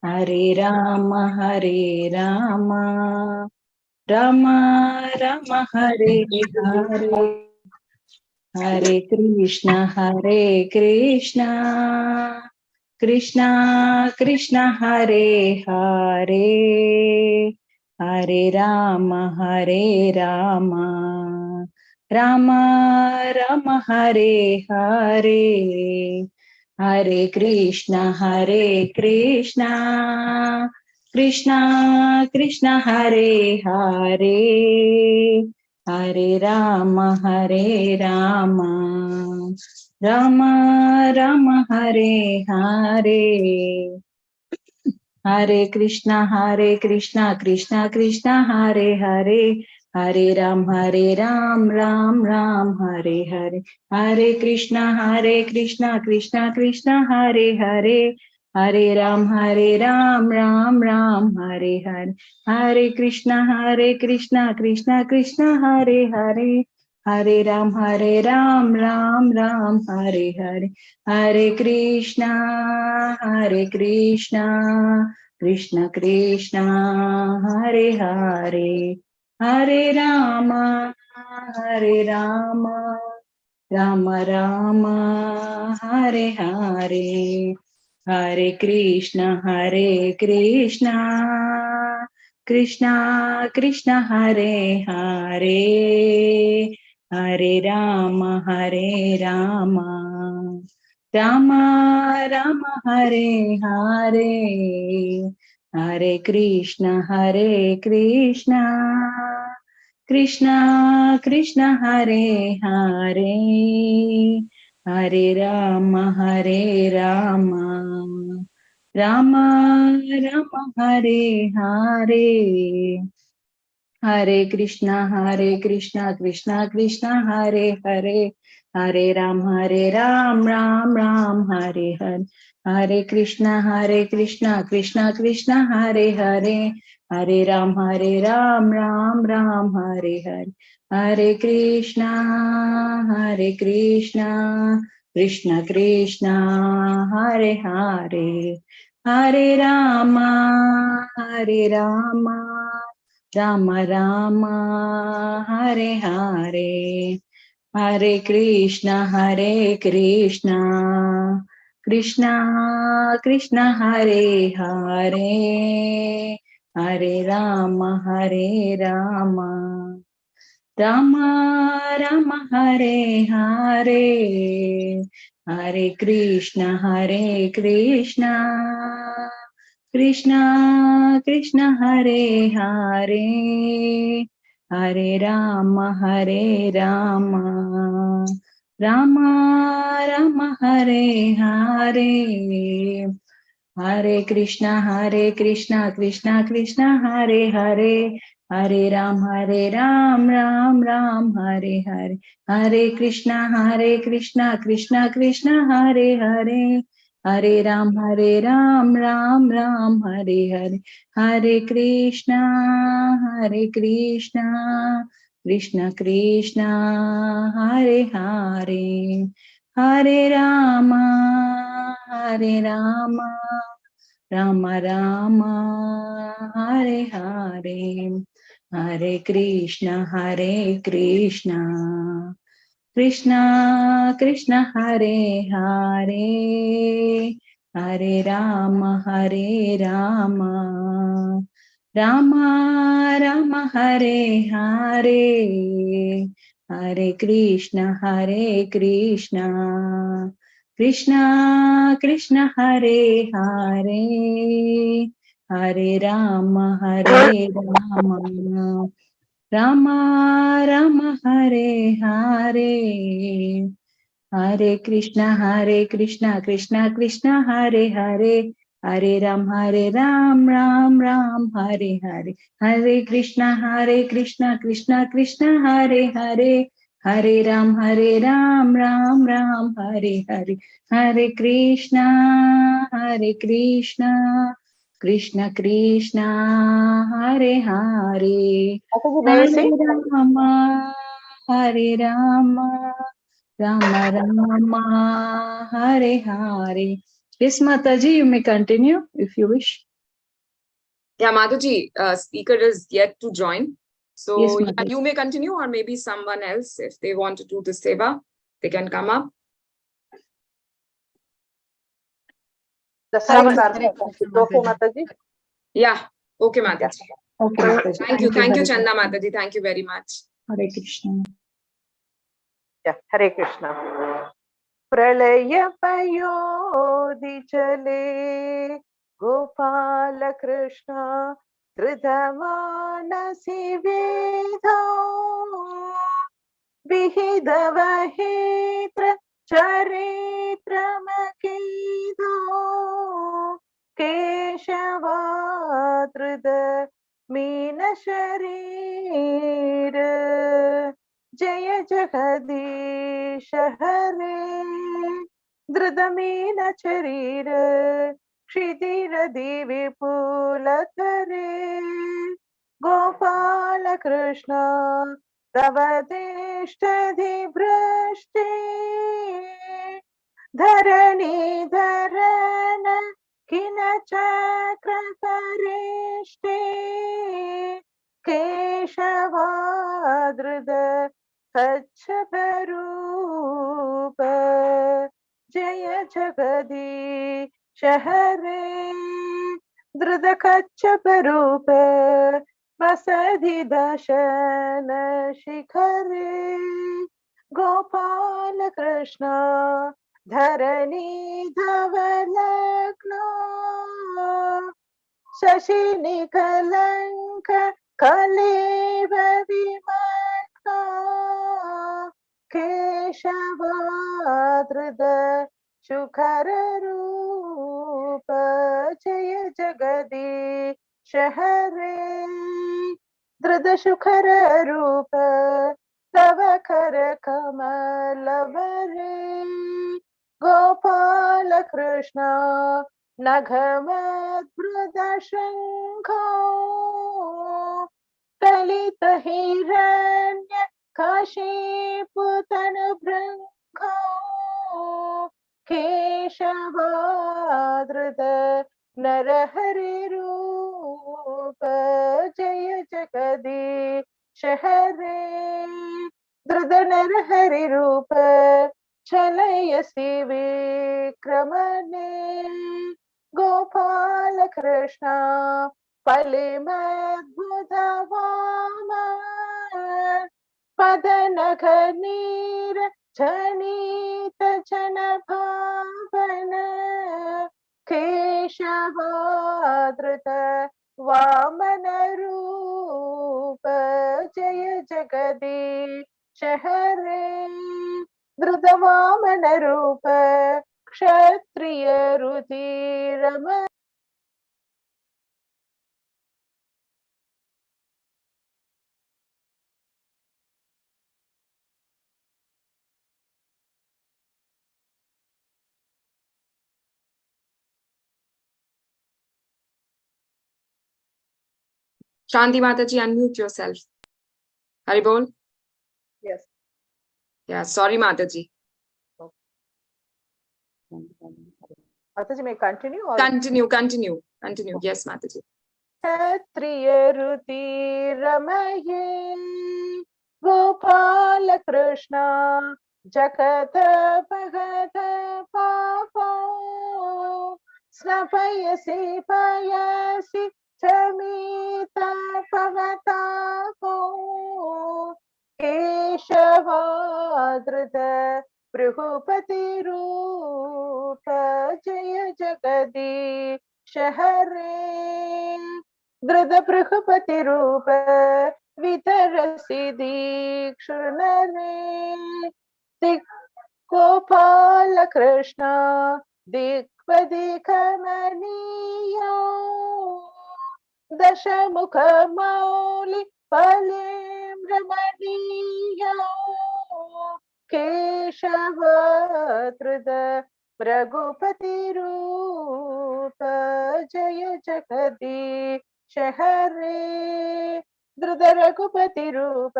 Hare Ram Ram Ram Hare Hare, Hare Krishna Krishna Krishna Hare Hare, Hare Ram Ram Ram Hare Hare, Hare Krishna Krishna Krishna Hare Hare, Hare Ram Ram Ram Hare Hare, Hare Krishna Krishna Krishna Hare Hare, Hare Ram Ram Ram Hare Hare, Hare Krishna Krishna Krishna Hare Hare, Hare Ram Ram Ram Hare Hare, Hare Krishna Krishna Krishna Hare Hare, Hare Ram Ram Ram Hare Hare, Hare Krishna Krishna Krishna Hare Hare, Hare Ram Ram Ram Hare Hare, Hare Krishna Krishna Krishna Hare Hare, Hare Ram Ram Ram Hare Hare, Hare Krishna Krishna Krishna Hare Hare, Hare Ram Ram Ram Hare Hare, Hare Krishna Krishna Krishna Hare Hare, Hare Ram Ram Ram Hare Hare, Hare Krishna Krishna Krishna Hare Hare, Hare Ram Ram Ram Hare Hare, Hare Krishna Krishna Krishna Hare Hare, Hare Ram Ram Ram Hare Hare, Hare Krishna Krishna Krishna Hare Hare, Hare Ram Ram Ram Hare Hare, Hare Krishna Krishna Krishna Hare Hare, Hare Ram Ram Ram Hare Hare, Hare Krishna Krishna Krishna Hare Hare, Hare Ram Ram Ram Hare Hare, Hare Krishna Krishna Krishna Hare Hare, Hare Ram Ram Ram Hare Hare, Hare Krishna Krishna Krishna Hare Hare, Hare Ram Ram Ram Hare Hare, Hare Krishna Krishna Krishna Hare Hare, Hare Ram Ram Ram Hare Hare, Hare Krishna Krishna Krishna Hare Hare, Hare Ram Ram Ram Hare Hare, Hare Krishna Krishna Krishna Hare Hare, Hare Ram Ram Ram Hare Hare, Hare Krishna Krishna Krishna Hare Hare, Hare Ram Ram Ram Hare Hare, Hare Krishna Krishna Krishna Hare Hare, Hare Ram Ram Ram Hare Hare, Yes, Mataji, you may continue if you wish. Yeah, Madhuji, speaker is yet to join. So Yes, yeah, Mataji. you may continue, or maybe someone else, if they want to do the seva, they can come up. Okay, Mataji. Yeah, okay, Mataji. Okay, Mataji. Thank you, Chanda Mataji. Thank you very much. Hare Krishna. Yeah, Hare Krishna. प्रलय पयोधि चले गोपाल कृष्ण धृतमानसि वेदो विहितवहेत्र चरित्रमकेदो केशवादृद मीनशरीर जय जगदीश हरे धृतमीन शरीर क्षितिर विपुल करे गोपाल कृष्ण तव भ्रष्टे धरणी धरण किन चक्रकरेष्टे केशवादृद कच्छपरूप जय जगदीश हरे धृत कच्छपरूप वसधि दशन शिखरे गोपाल कृष्ण धरणी धवलग्नो शशि निकलंक कलेव विमग्नो केशवादृद शुखर रूप जय जगदीश हरे धृत शुखर रूप तव कर कमल वरे गोपाल कृष्ण नघमद्भृत शंखो कलित हिरण्य काशीपुतन भृंखो केशवादृत नरहरि रूप जय जगदीश हरे धृत नरहरि रूप चलयसि विक्रमणे गोपाल कृष्ण फलिमद्भुत वाम पदनख नीर जनित जन भावन केशवादृत वामन रूप जय जगदीश हरे धृत वामन रूप क्षत्रिय रुधिरम Shanti Mataji, unmute yourself. Haribol? Yes. Yeah, sorry, Mataji. Mataji, may I continue? Or? Continue. Yes, Mataji. क्षत्रिय रुधिरमये गोपाल कृष्ण जगत भगत पापो स्नपयसि पयसि चमित पवतापो केशवादृत भृगुपति रूप जय जगदीश हरे धृत भृगुपति रूप वितरसि दीक्षुर्नरे गोपाल कृष्ण दिक्पदिकमनीयो दशमुख मौलि फलिं रमणीयो केशवादृत रघुपति रूप जय जगदीश हरे धृत रघुपति रूप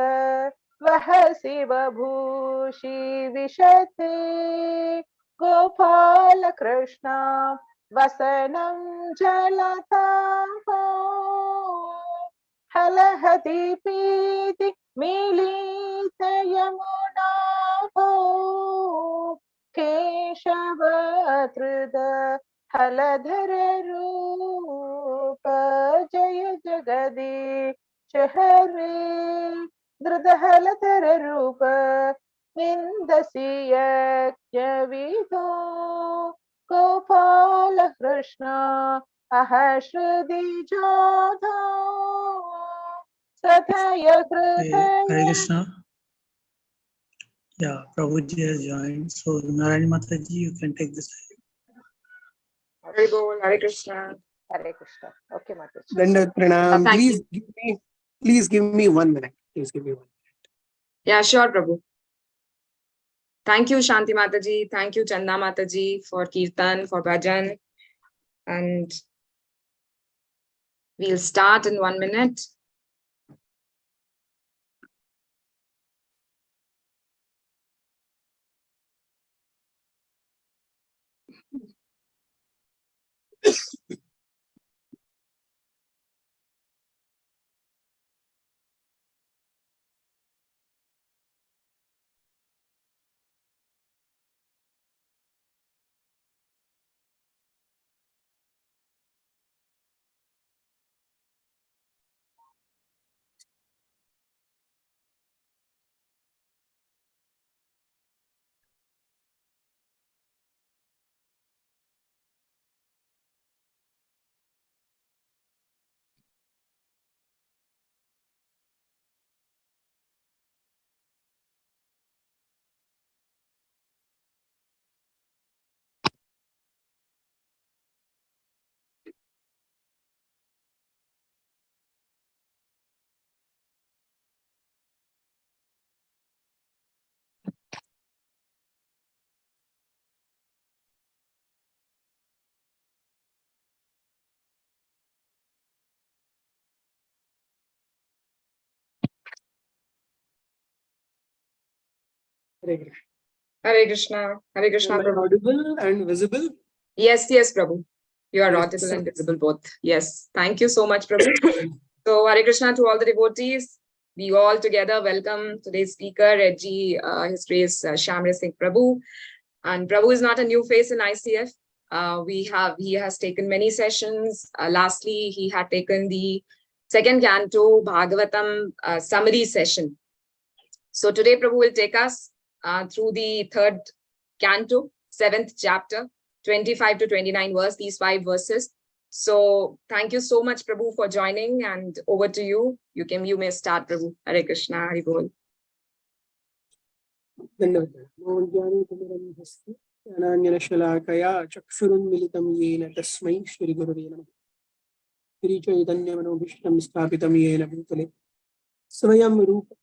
वह शिव भूषि विशते गोपाल कृष्ण वसनं जलताहो हलहति पीति मिलित यमुना हो केशव कृद हलधर रूप जय जगदीश हरे धृत हलधर रूप विन्दसि यज्ञविदो गोपाल कृष्ण अहश्रुति जातो सथय Hare हृदय Krishna. Yeah, Prabhuji has joined. So, Narayani Mataji, you can take this. Hare Bol, Hare Krishna. Hare Krishna. Okay, Mataji. Dandavat pranam. Thank Please give me 1 minute. Please give me 1 minute. Yeah, sure, Prabhu. Thank you, Shanti Mataji. Thank you, Chanda Mataji, for Kirtan, for Bhajan. And we'll start in 1 minute. Hare Krishna. Hare Krishna. Hare Krishna, Am I Prabhu. audible and visible? Yes, yes, Prabhu. You are Yes, audible sir. and visible both. Yes. Thank you so much, Prabhu. So, Hare Krishna to all the devotees. We all together welcome today's speaker, Reggie. His grace, Shamra Singh Prabhu. And Prabhu is not a new face in ICF. He has taken many sessions. Lastly, he had taken the second canto Bhagavatam summary session. So today Prabhu will take us through the third canto, 7th chapter, 25 to 29 verse, these 5 verses. So thank you so much, Prabhu, for joining, and over to you. You may start, Prabhu. Hare Krishna, Hare Bol. Dandavat pranam. Ananyana chakshurunmilitam yena tasmai Shri Gurave Namah. Shri Chaitanya Manobhishtam Sthapitam yena bhutale Swayam Rupa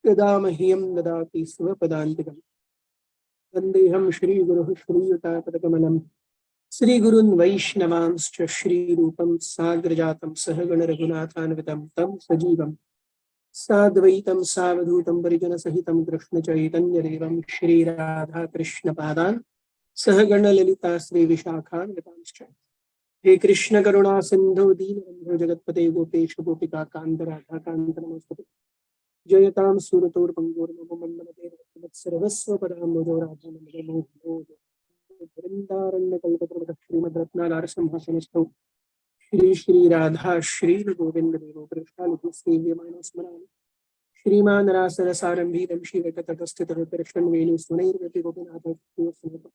Kadamahyam Dadati Svapadantikam. Vandeham Shri Guru Shri Yuta Padakamalam Shri Gurun Vaishnavanscha Shri Rupam Sagrajatam Sahagana Raghunathanvitam Tam Sajivam Sadvaitam Savadhutam Parijana Sahitam Krishna Chaitanya Devam Shri Radha Krishna Padan Sahagana Lalita Sri Vishakhan Vitamscha. He Krishna Karuna Sindhu Deenabandhu Jagatpate Gopesha Gopika Kanta Radha Kanta Namaste Jayatam Suratur Pangur Namamanamate Sarvasva Padam Mojo Raja Namaste Vrindaranya Kalpatra Shrimad Ratna Larsam Hasanasto Shri Shri Radha Shri Govinda Devo Krishna Lutu Sevya Manasmanam Shriman Rasara Sarambhi Ramshi Vekatatasthita Krishnan Venu Sunairvati Gopinatha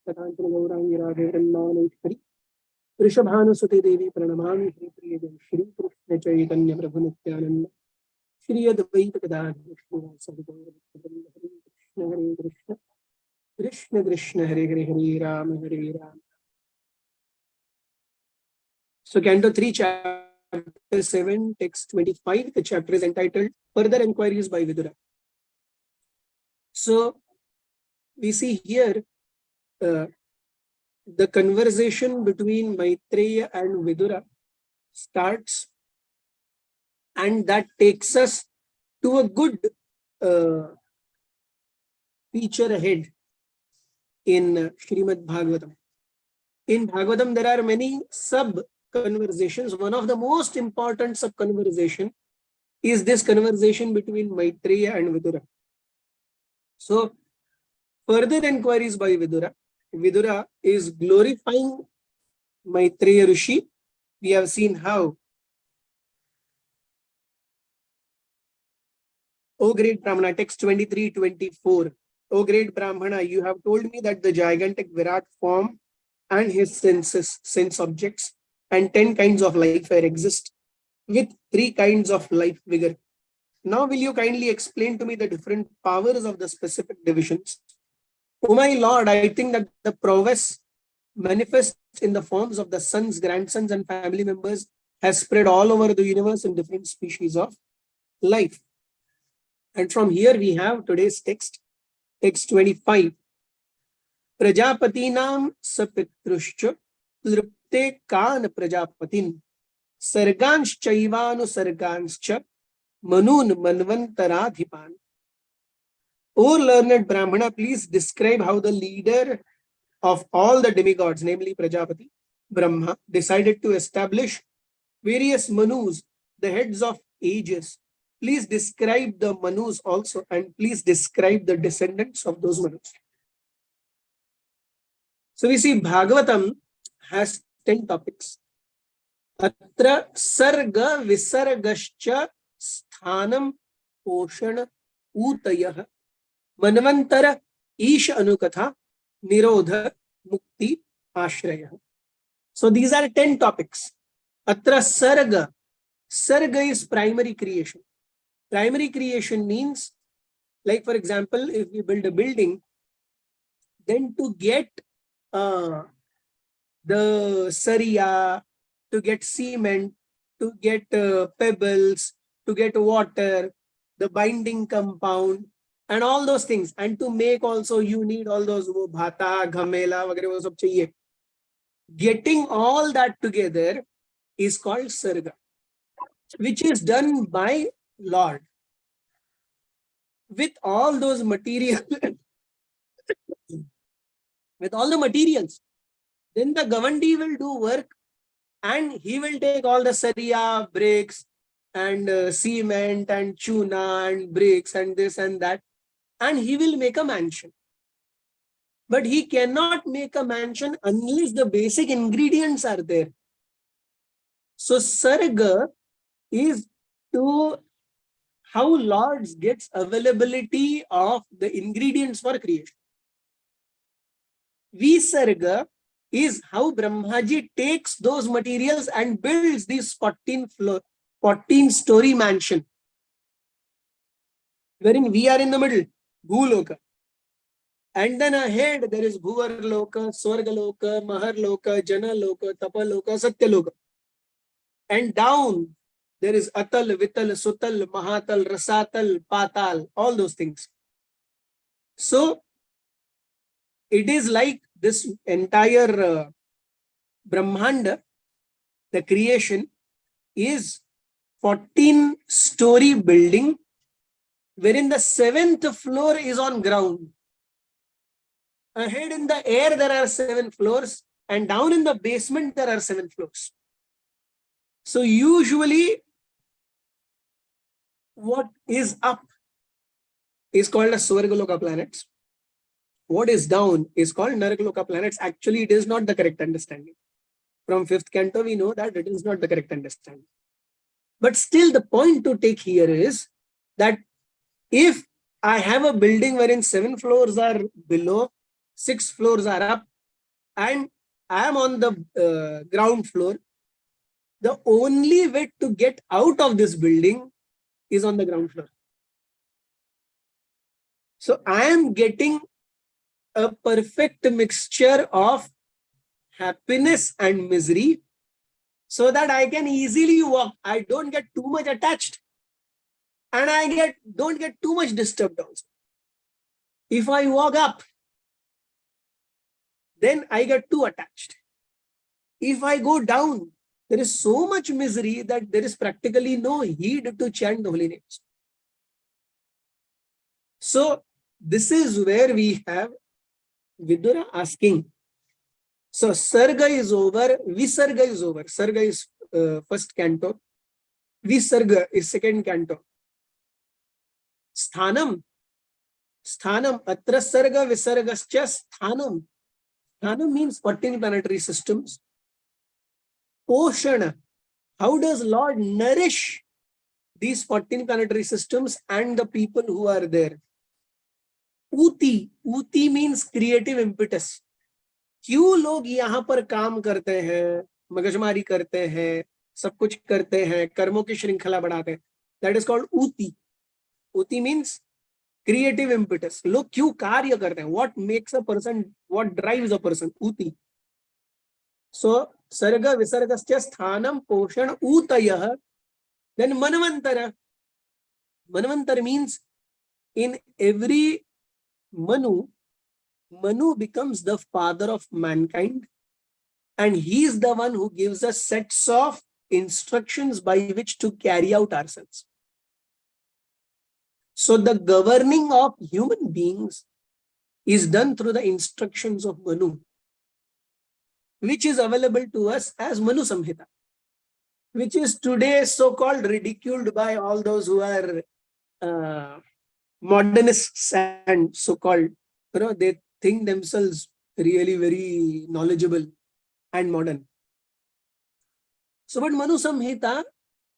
Katantana Gaurangi Radhe Vrindavaneshwari Rishabhanusute Devi Pranamami Hri Priya Shri Krishna Chaitanya Prabhu Nityananda Shri Advaita Gadadhar Shri Vasadi Gaura Hare Krishna Krishna Krishna Hare Hare Hare Rama Hare Rama. So Canto 3, Chapter 7, Text 25. The chapter is entitled Further Enquiries by Vidura. So we see here the conversation between Maitreya and Vidura starts, and that takes us to a good feature ahead in Shrimad Bhagavatam. In Bhagavatam, there are many sub-conversations. One of the most important sub-conversation is this conversation between Maitreya and Vidura. So, further inquiries by Vidura. Vidura is glorifying Maitreya Rishi. We have seen how, O great Brahmana, text 23:24. O great Brahmana, you have told me that the gigantic Virat form and his sense objects and 10 kinds of life air exist with 3 kinds of life vigor. Now will you kindly explain to me the different powers of the specific divisions? O my Lord, I think that the prowess manifest in the forms of the sons, grandsons, and family members has spread all over the universe in different species of life. And from here we have today's text, text 25. Prajapatinam sapitruscha tripte kan prajapatin sargans chaivanu sarganscha manun manvantaradhipan. O learned Brahmana, please describe how the leader of all the demigods, namely Prajapati, Brahma, decided to establish various manus, the heads of ages. Please describe the manus also, and please describe the descendants of those manus. So we see Bhagavatam has 10 topics. Atra sarga visargascha sthanam poshana utayah manvantara isha anukatha nirodha mukti ashraya. So these are 10 topics. Atra sarga. Sarga is primary creation. Primary creation means, like for example, if we build a building, then to get the saria, to get cement, to get pebbles, to get water, the binding compound, and all those things. And to make also, you need all those bhata, ghamela, वगैरह वो सब चाहिए. Getting all that together is called sarga, which is done by Lord. With all those materials, with all the materials, then the Gavandi will do work, and he will take all the saria, bricks, and cement, and chuna, and bricks, and this and that, and he will make a mansion. But he cannot make a mansion unless the basic ingredients are there. So sarga is to how Lord gets availability of the ingredients for creation. Visarga is how Brahmaji takes those materials and builds this 14-story mansion, wherein we are in the middle, Bhuloka. And then ahead there is Bhuvarloka, Swargaloka, Maharloka, Janaloka, Tapaloka, Satyaloka. And down there is Atal, Vital, Sutal, Mahatal, Rasatal, Patal, all those things. So it is like this entire Brahmanda, the creation, is 14-story building, wherein the 7th floor is on ground. Ahead in the air there are 7 floors, and down in the basement there are 7 floors. So usually what is up is called as Swargaloka planets. What is down is called Narakaloka planets. Actually, it is not the correct understanding. From 5th canto, we know that it is not the correct understanding. But still, the point to take here is that if I have a building wherein 7 floors are below, 6 floors are up, and I am on the ground floor, the only way to get out of this building is on the ground floor. So I am getting a perfect mixture of happiness and misery so that I can easily walk. I don't get too much attached, and I don't get too much disturbed also. If I walk up, then I get too attached. If I go down, there is so much misery that there is practically no heed to chant the holy names. So this is where we have Vidura asking. So Sarga is over, Visarga is over. Sarga is first canto. Visarga is second canto. Sthanam. Sthanam. Atra Sarga Visargascha Sthanam. Sthanam means 14 planetary systems. Poshana. How does Lord nourish these 14 planetary systems and the people who are there? Uti. Uti means creative impetus. क्यों लोग यहाँ पर काम करते हैं, मगजमारी करते हैं, सब कुछ करते हैं, कर्मों की श्रृंखला बढ़ाते हैं? That is called uti. Uti means creative impetus. लोग क्यों कार्य करते हैं? What makes a person, what drives a person? Uti. So sarga visargascha sthanam poshan utayah. Then manvantara. Manvantara means in every Manu becomes the father of mankind, and he is the one who gives us sets of instructions by which to carry out ourselves. So the governing of human beings is done through the instructions of Manu, which is available to us as Manu Samhita, which is today so-called ridiculed by all those who are modernists and so-called, they think themselves really very knowledgeable and modern. So, but Manu Samhita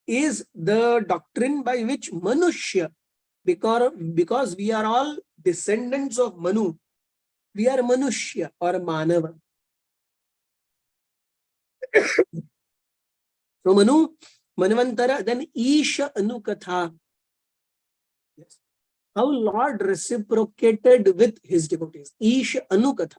is the doctrine by which Manushya, because we are all descendants of Manu, we are Manushya or Manava. So Manu, Manvantara, then Isha Anukatha. Yes. How Lord reciprocated with his devotees. Ish Anukatha.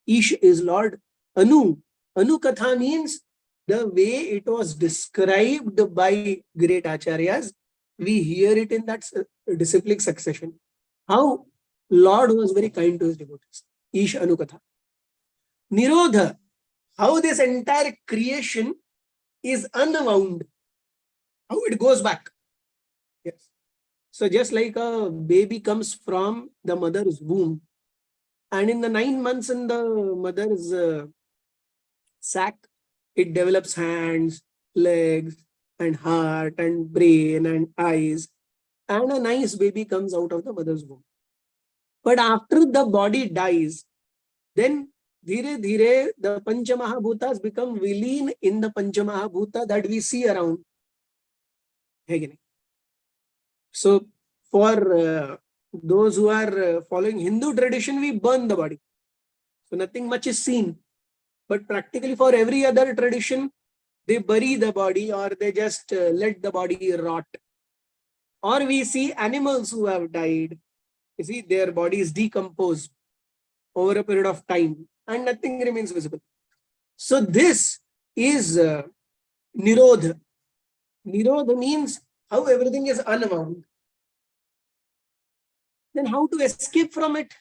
Ish is Lord. Anu. Anukatha means the way it was described by great acharyas. We hear it in that disciplic succession. How Lord was very kind to his devotees. Ish Anukatha. Nirodha. How this entire creation is unwound. How it goes back. Yes. So just like a baby comes from the mother's womb, and in the 9 months in the mother's sac, it develops hands, legs, and heart, and brain, and eyes, and a nice baby comes out of the mother's womb. But after the body dies, then dhire dhire the Panchamahabhutas become vileen in the Panchamahabhuta that we see around. So for those who are following Hindu tradition, we burn the body. So nothing much is seen. But practically for every other tradition, they bury the body or they just let the body rot. Or we see animals who have died. You see, their bodies decompose over a period of time and nothing remains visible. So this is Nirodha. Nirodha means how everything is unwound. Then how to escape from it?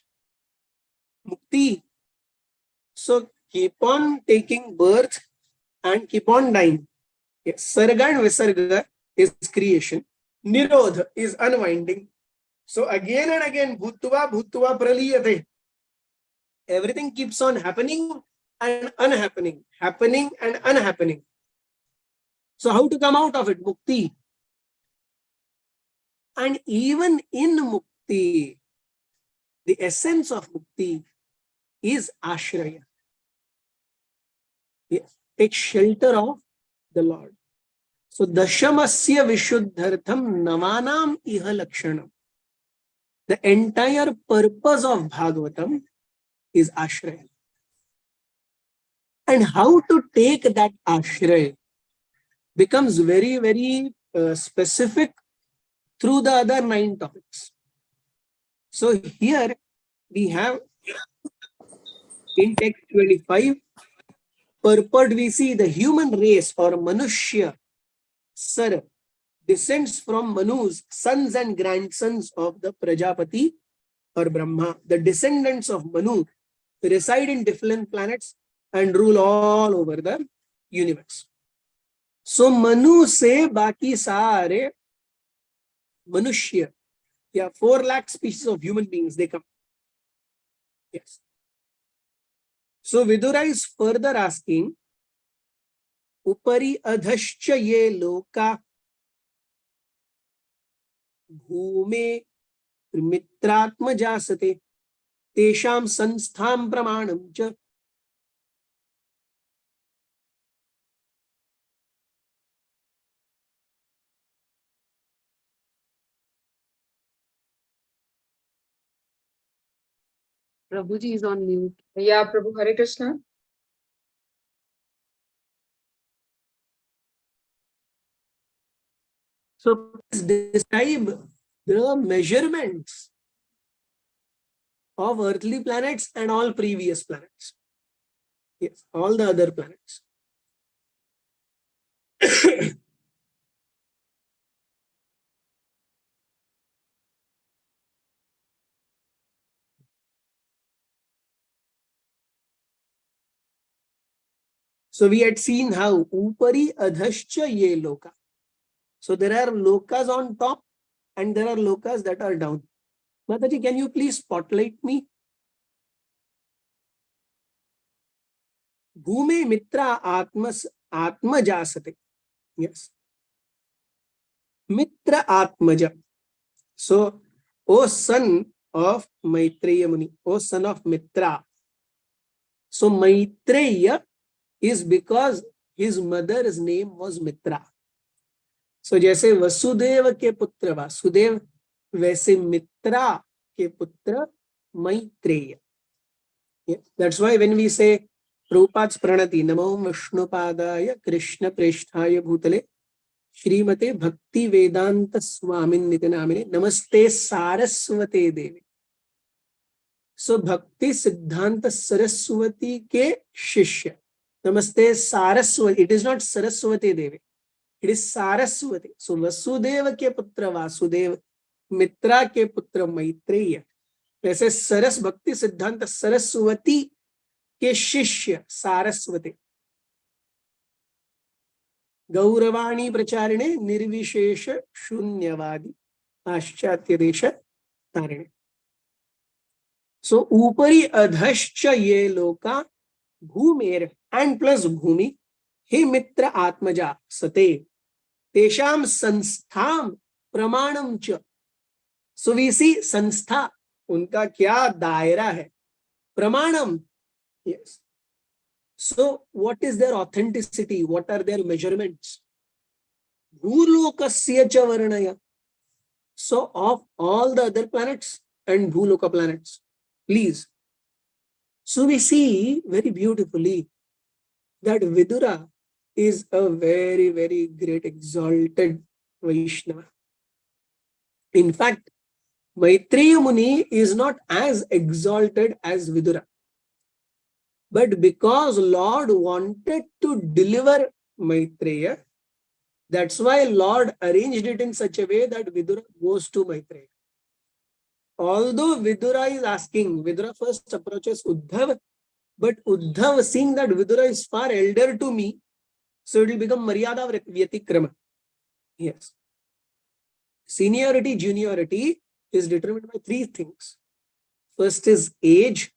Mukti. So keep on taking birth and keep on dying. Yes. Sarga and Visarga is creation. Nirodha is unwinding. So again and again, Bhutva Praliyate. Everything keeps on happening and unhappening, happening and unhappening. So how to come out of it? Mukti. And even in Mukti, the essence of Mukti is Ashraya. Yes. Take shelter of the Lord. So Dashamasya Vishuddhartham Navanam Iha Lakshanam. The entire purpose of Bhagavatam is Ashraya. And how to take that Ashraya becomes very, very specific through the other 9 topics. So here we have in text 25, purport we see the human race or Manushya Sar descends from Manu's sons and grandsons of the Prajapati or Brahma. The descendants of Manu reside in different planets and rule all over the universe. So Manu se baki saare Manushya, 4 lakh species of human beings, they come. Yes. So Vidura is further asking, Upari adhascha ye loka bhume mitratma jasate tesham sansthaam pramanam cha. Prabhuji is on mute. Yeah, Prabhu, Hare Krishna. So please describe the measurements of earthly planets and all previous planets. Yes, all the other planets. So we had seen how upari adhascha ye loka. So there are lokas on top and there are lokas that are down. Mataji, can you please spotlight me? Bhume mitra atma jasate. Yes. Mitra atmaja. So, O son of Maitreya Muni, O son of Mitra. So Maitreya is because his mother's name was Mitra. So जैसे वसुदेव के पुत्र वासुदेव, वैसे मित्रा के पुत्र Maitreya. That's why when we say Prabhupada's Pranati, Namo Vishnupadaya Krishna Preshthaya Bhutale Shrimate Bhakti Vedanta Swamin Nitinamine Namaste Saraswate Devi. So Bhakti Siddhanta Saraswati ke Shishya. Namaste Saraswati. It is not Saraswati Devi. It is Saraswati. So Vasudeva ke putra Vasudeva, Mitra ke putra Maitreya. वैसे सरस भक्ति सिद्धांत सरस्वती के शिष्य सारस्वती. गौरवाणी प्रचारिणे निर्विशेष शून्यवादी पाश्चात्य देश तारिणे. सो ऊपरी अधश्च ये लोका भूमेर एंड प्लस भूमि हे मित्र आत्मजा सते तेषाम संस्थाम प्रमाणम च. सो वी सी संस्था, उनका क्या दायरा है, प्रमाणम. Yes. So what is their authenticity? What are their measurements? Bhulokasya cha varnaya. So of all the other planets and Bhuloka planets, please. So we see very beautifully that Vidura is a very, very great exalted Vaishnava. In fact, Maitreya Muni is not as exalted as Vidura. But because Lord wanted to deliver Maitreya, that's why Lord arranged it in such a way that Vidura goes to Maitreya. Although Vidura is asking, Vidura first approaches Uddhav, but Uddhav, seeing that Vidura is far elder to me, so it will become Maryada Vyatikrama. Yes. Seniority, juniority is determined by three things. First is age,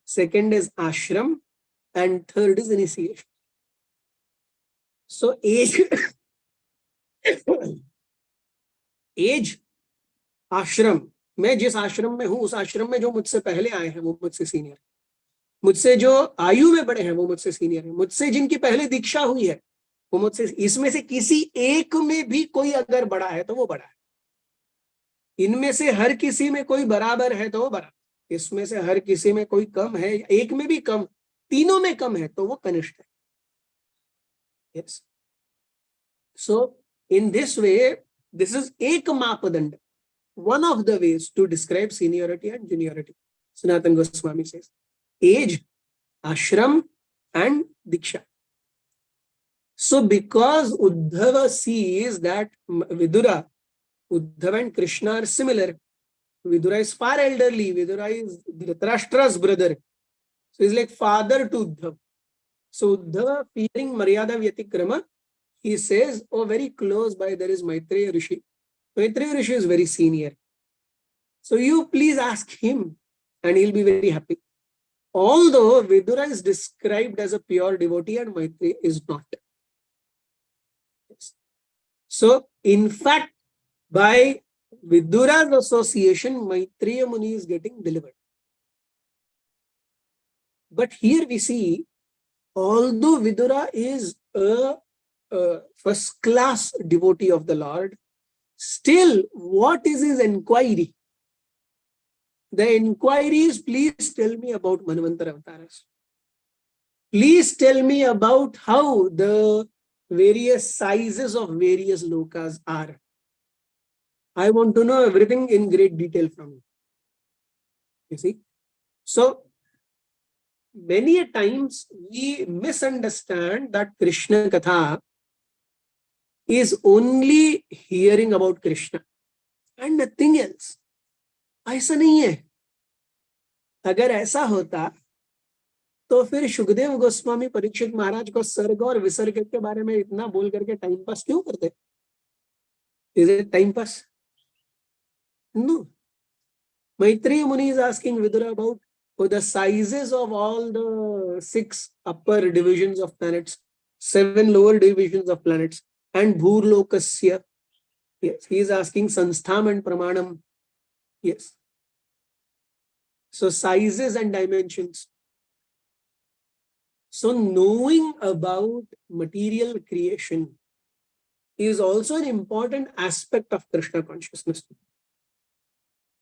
second is ashram, and third is initiation. So age, age, ashram. मैं जिस आश्रम में हूं उस आश्रम में जो मुझसे पहले आए हैं वो मुझसे सीनियर है. मुझसे जो आयु में बड़े हैं वो मुझसे सीनियर है. मुझसे जिनकी पहले दीक्षा हुई है वो मुझसे, इसमें से किसी एक में भी कोई अगर बड़ा है तो वो बड़ा है. इनमें से हर किसी में कोई बराबर है तो वो बराबर. इसमें से हर किसी में कोई कम है, एक में भी कम, तीनों में कम है तो वो कनिष्ठ है. Yes. So in this way, this is एक मापदंड, one of the ways to describe seniority and juniority. Sanatana Goswami says age, ashram, and diksha. So because Uddhava sees that Vidura, Uddhava and Krishna are similar. Vidura is far elderly. Vidura is Dhritarashtra's brother. So he's like father to Uddhava. So Uddhava, fearing Maryada Vyatikrama, he says, oh, very close by there is Maitreya Rishi. Maitreya Rishi is very senior. So you please ask him and he'll be very happy. Although Vidura is described as a pure devotee and Maitreya is not. So, in fact, by Vidura's association, Maitreya Muni is getting delivered. But here we see, although Vidura is a first class devotee of the Lord, still, what is his inquiry? The inquiry is, please tell me about Manvantara avatars. Please tell me about how the various sizes of various lokas are. I want to know everything in great detail from you. You see? So, many a times we misunderstand that Krishna Katha is only hearing about Krishna and nothing else. ऐसा नहीं है. अगर ऐसा होता तो फिर सुखदेव गोस्वामी परीक्षित महाराज को सर्ग और विसर्ग के बारे में इतना बोल करके टाइम पास क्यों करते? Is it time pass? No. Maitreya Muni is asking Vidura about the sizes of all the 6 upper divisions of planets, 7 lower divisions of planets, and Bhurlokasya. Yes, he is asking Sanstham and Pramanam. Yes. So sizes and dimensions. So knowing about material creation is also an important aspect of Krishna consciousness.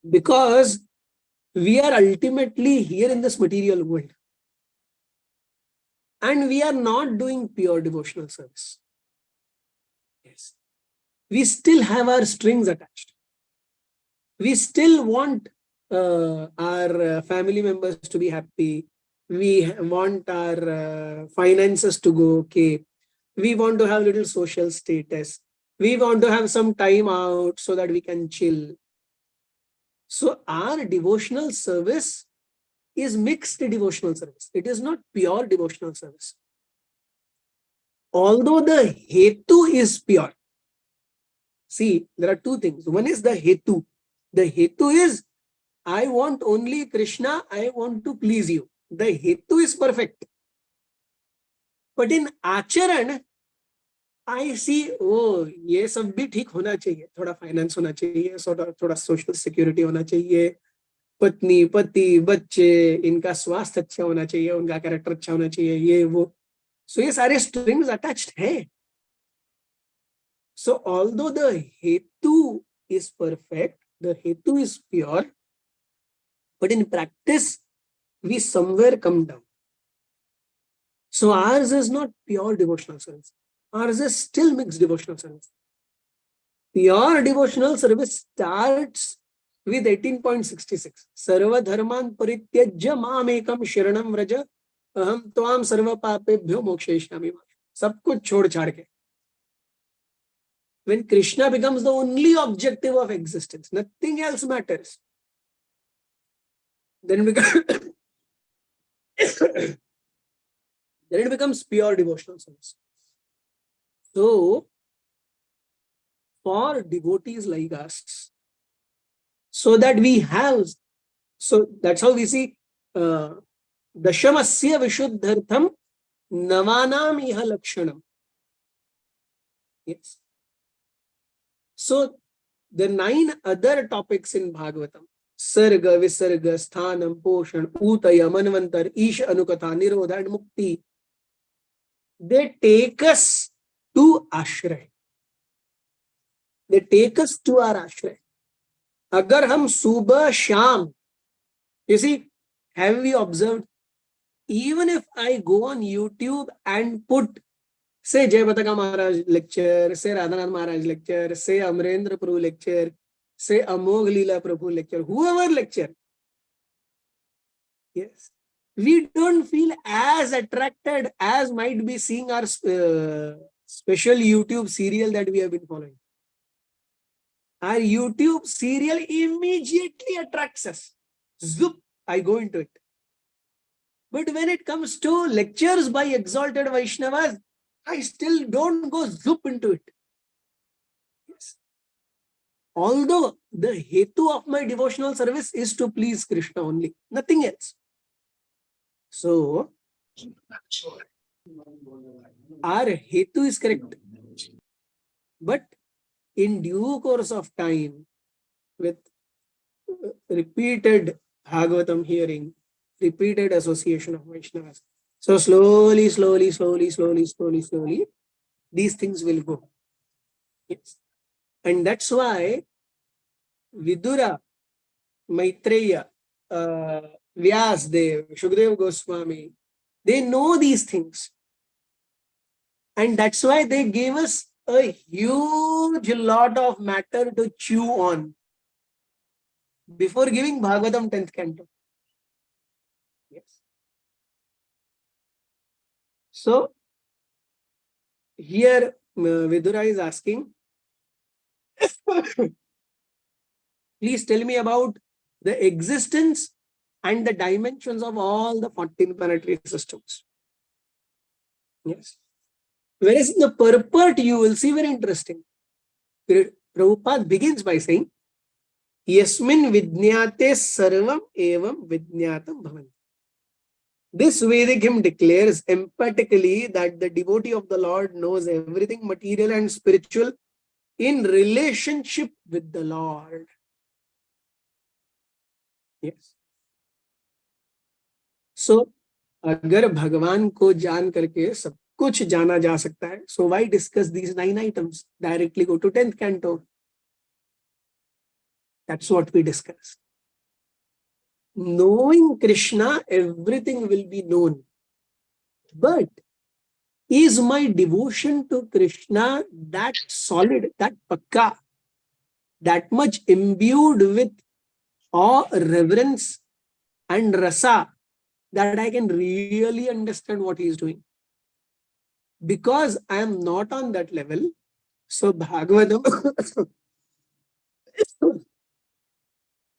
Because we are ultimately here in this material world. And we are not doing pure devotional service. Yes. We still have our strings attached. We still want our family members to be happy. We want our finances to go okay. We want to have little social status. We want to have some time out so that we can chill. So our devotional service is mixed devotional service. It is not pure devotional service. Although the hetu is pure. See, there are 2 things. One is the hetu. The hetu is, I want only Krishna, I want to please you. The hetu is perfect. But in acharan, I see, oh, ये सब भी ठीक होना चाहिए. थोड़ा finance होना चाहिए, थोड़ा सोशल सिक्योरिटी होना चाहिए, पत्नी, पति, बच्चे, इनका स्वास्थ्य अच्छा होना चाहिए, उनका कैरेक्टर अच्छा होना चाहिए, ये वो. So ये सारे strings attached है. So although the hetu is perfect, the hetu is pure, but in practice, we somewhere come down. So ours is not pure devotional service. Ours is still mixed devotional service. Pure devotional service starts with 18.66. Sarva dharman parityajya mam ekam sharanam vraja aham tvam sarva papebhyo mokshayishyami. Sab kuch chhod chhad ke. When Krishna becomes the only objective of existence, nothing else matters. Then it becomes pure devotional service. So, for devotees like us, so that we have, so that's how we see Dashamasya Vishuddhartham Navanam Iha Lakshanam. Yes. So, the 9 other topics in Bhagavatam, Sarga, Visarga, Sthanam, Poshan, Utaya, Manvantar, Isha Anukatha, Nirodha and Mukti, they take us to Ashray. They take us to our Ashray. Agar hum subah sham, you see, have we observed? Even if I go on YouTube and put, say Jai Bataka Maharaj lecture, say Radhanath Maharaj lecture, say Amrendra Prabhu lecture, say Amogh Leela Prabhu lecture, whoever lecture, yes, we don't feel as attracted as might be seeing our special YouTube serial that we have been following. Our YouTube serial immediately attracts us. Zoop, I go into it. But when it comes to lectures by exalted Vaishnavas, I still don't go zoop into it. Yes. Although the hetu of my devotional service is to please Krishna only, nothing else. So, our hetu is correct. But in due course of time, with repeated Bhagavatam hearing, repeated association of Vaishnavas, so slowly, these things will go. Yes. And that's why Vidura, Maitreya, Vyasdev, Shukdev Goswami, they know these things. And that's why they gave us a huge lot of matter to chew on before giving Bhagavatam 10th canto. Yes. So, here Vidura is asking, please tell me about the existence and the dimensions of all the 14 planetary systems. Yes. Whereas in the purport, you will see very interesting. Prabhupada begins by saying, Yasmin vidnyate sarvam evam vidnyatam bhavanti. This Vedic hymn declares emphatically that the devotee of the Lord knows everything material and spiritual in relationship with the Lord. Yes. So, अगर भगवान को जान करके सब कुछ जाना जा सकता है, so why discuss these 9 items? Directly go to 10th canto. That's what we discussed. Knowing Krishna, everything will be known. But is my devotion to Krishna that solid, that pakka, that much imbued with awe, reverence and rasa that I can really understand what he is doing? Because I am not on that level, so Bhagavatam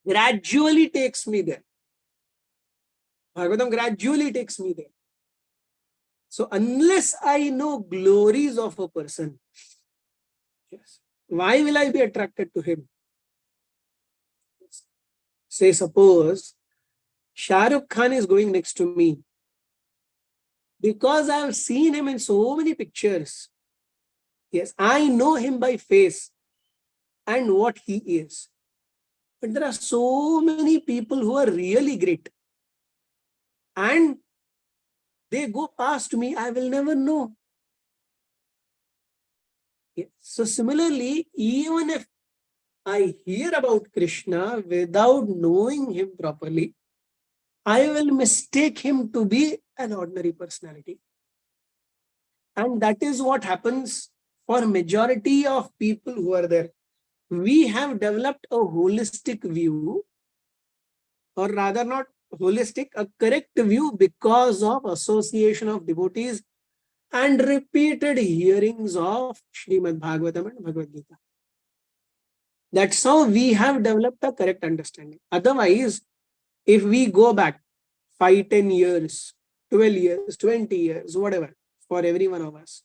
gradually takes me there. Bhagavatam gradually takes me there. So unless I know glories of a person, yes, why will I be attracted to him? Say suppose Shah Rukh Khan is going next to me. Because I have seen him in so many pictures. Yes, I know him by face and what he is. But there are so many people who are really great. And they go past me, I will never know. Yes. So similarly, even if I hear about Krishna without knowing him properly, I will mistake him to be an ordinary personality. And that is what happens for majority of people who are there. We have developed a holistic view, or rather not holistic, a correct view because of association of devotees and repeated hearings of Shrimad Bhagavatam and Bhagavad Gita. That's how we have developed a correct understanding. Otherwise, if we go back 5, 10 years, 12 years, 20 years, whatever, for every one of us,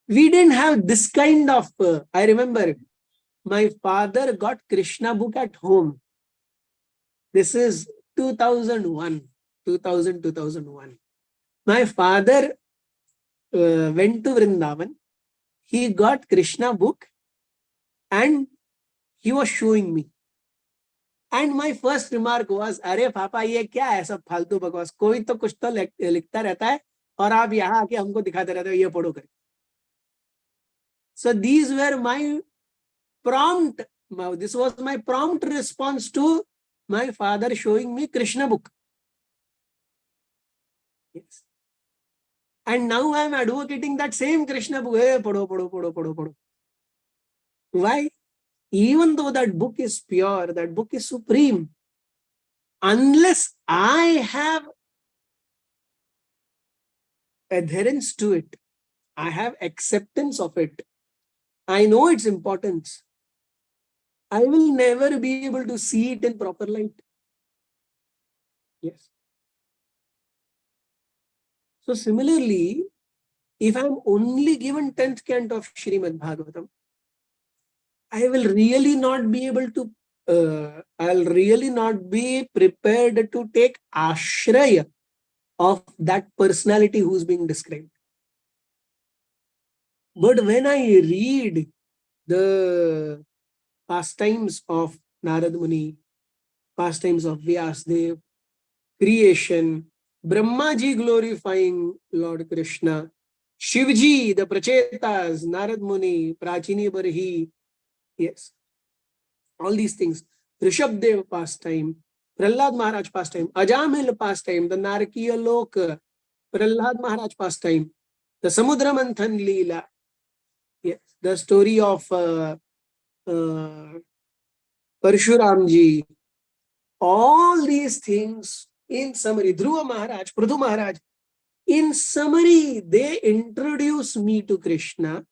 we didn't have this kind of, I remember my father got Krishna book at home. This is 2001. My father went to Vrindavan. He got Krishna book and he was showing me. And my first remark was, अरे पापा ये क्या है सब फालतू बकवास, कोई तो कुछ तो लिखता रहता है और आप यहाँ आके हमको दिखाते रहते हो ये पढ़ो कर. So these were my prompt, this was my prompt response to my father showing me Krishna book. Yes. And now I am advocating that same Krishna book. Hey, padho. Why? Even though that book is pure, that book is supreme, unless I have adherence to it, I have acceptance of it, I know its importance, I will never be able to see it in proper light. Yes. So similarly, if I am only given 10th canto of Shrimad Bhagavatam, I will really not be able to I'll really not be prepared to take ashraya of that personality who's being described. But when I read the pastimes of Narad Muni, pastimes of Vyasdev, creation, Brahmaji glorifying Lord Krishna, Shivji, the Prachetas, Narad Muni, Prachini Barhi, yes, all these things, Rishabdev pastime, Prahlad Maharaj pastime, Ajamil pastime, the Narakiya Loka, Prahlad Maharaj pastime, the Samudra Manthan Leela, yes, the story of Parshuramji, all these things in summary, Dhruva Maharaj, Pradhu Maharaj, in summary, they introduce me to Krishna.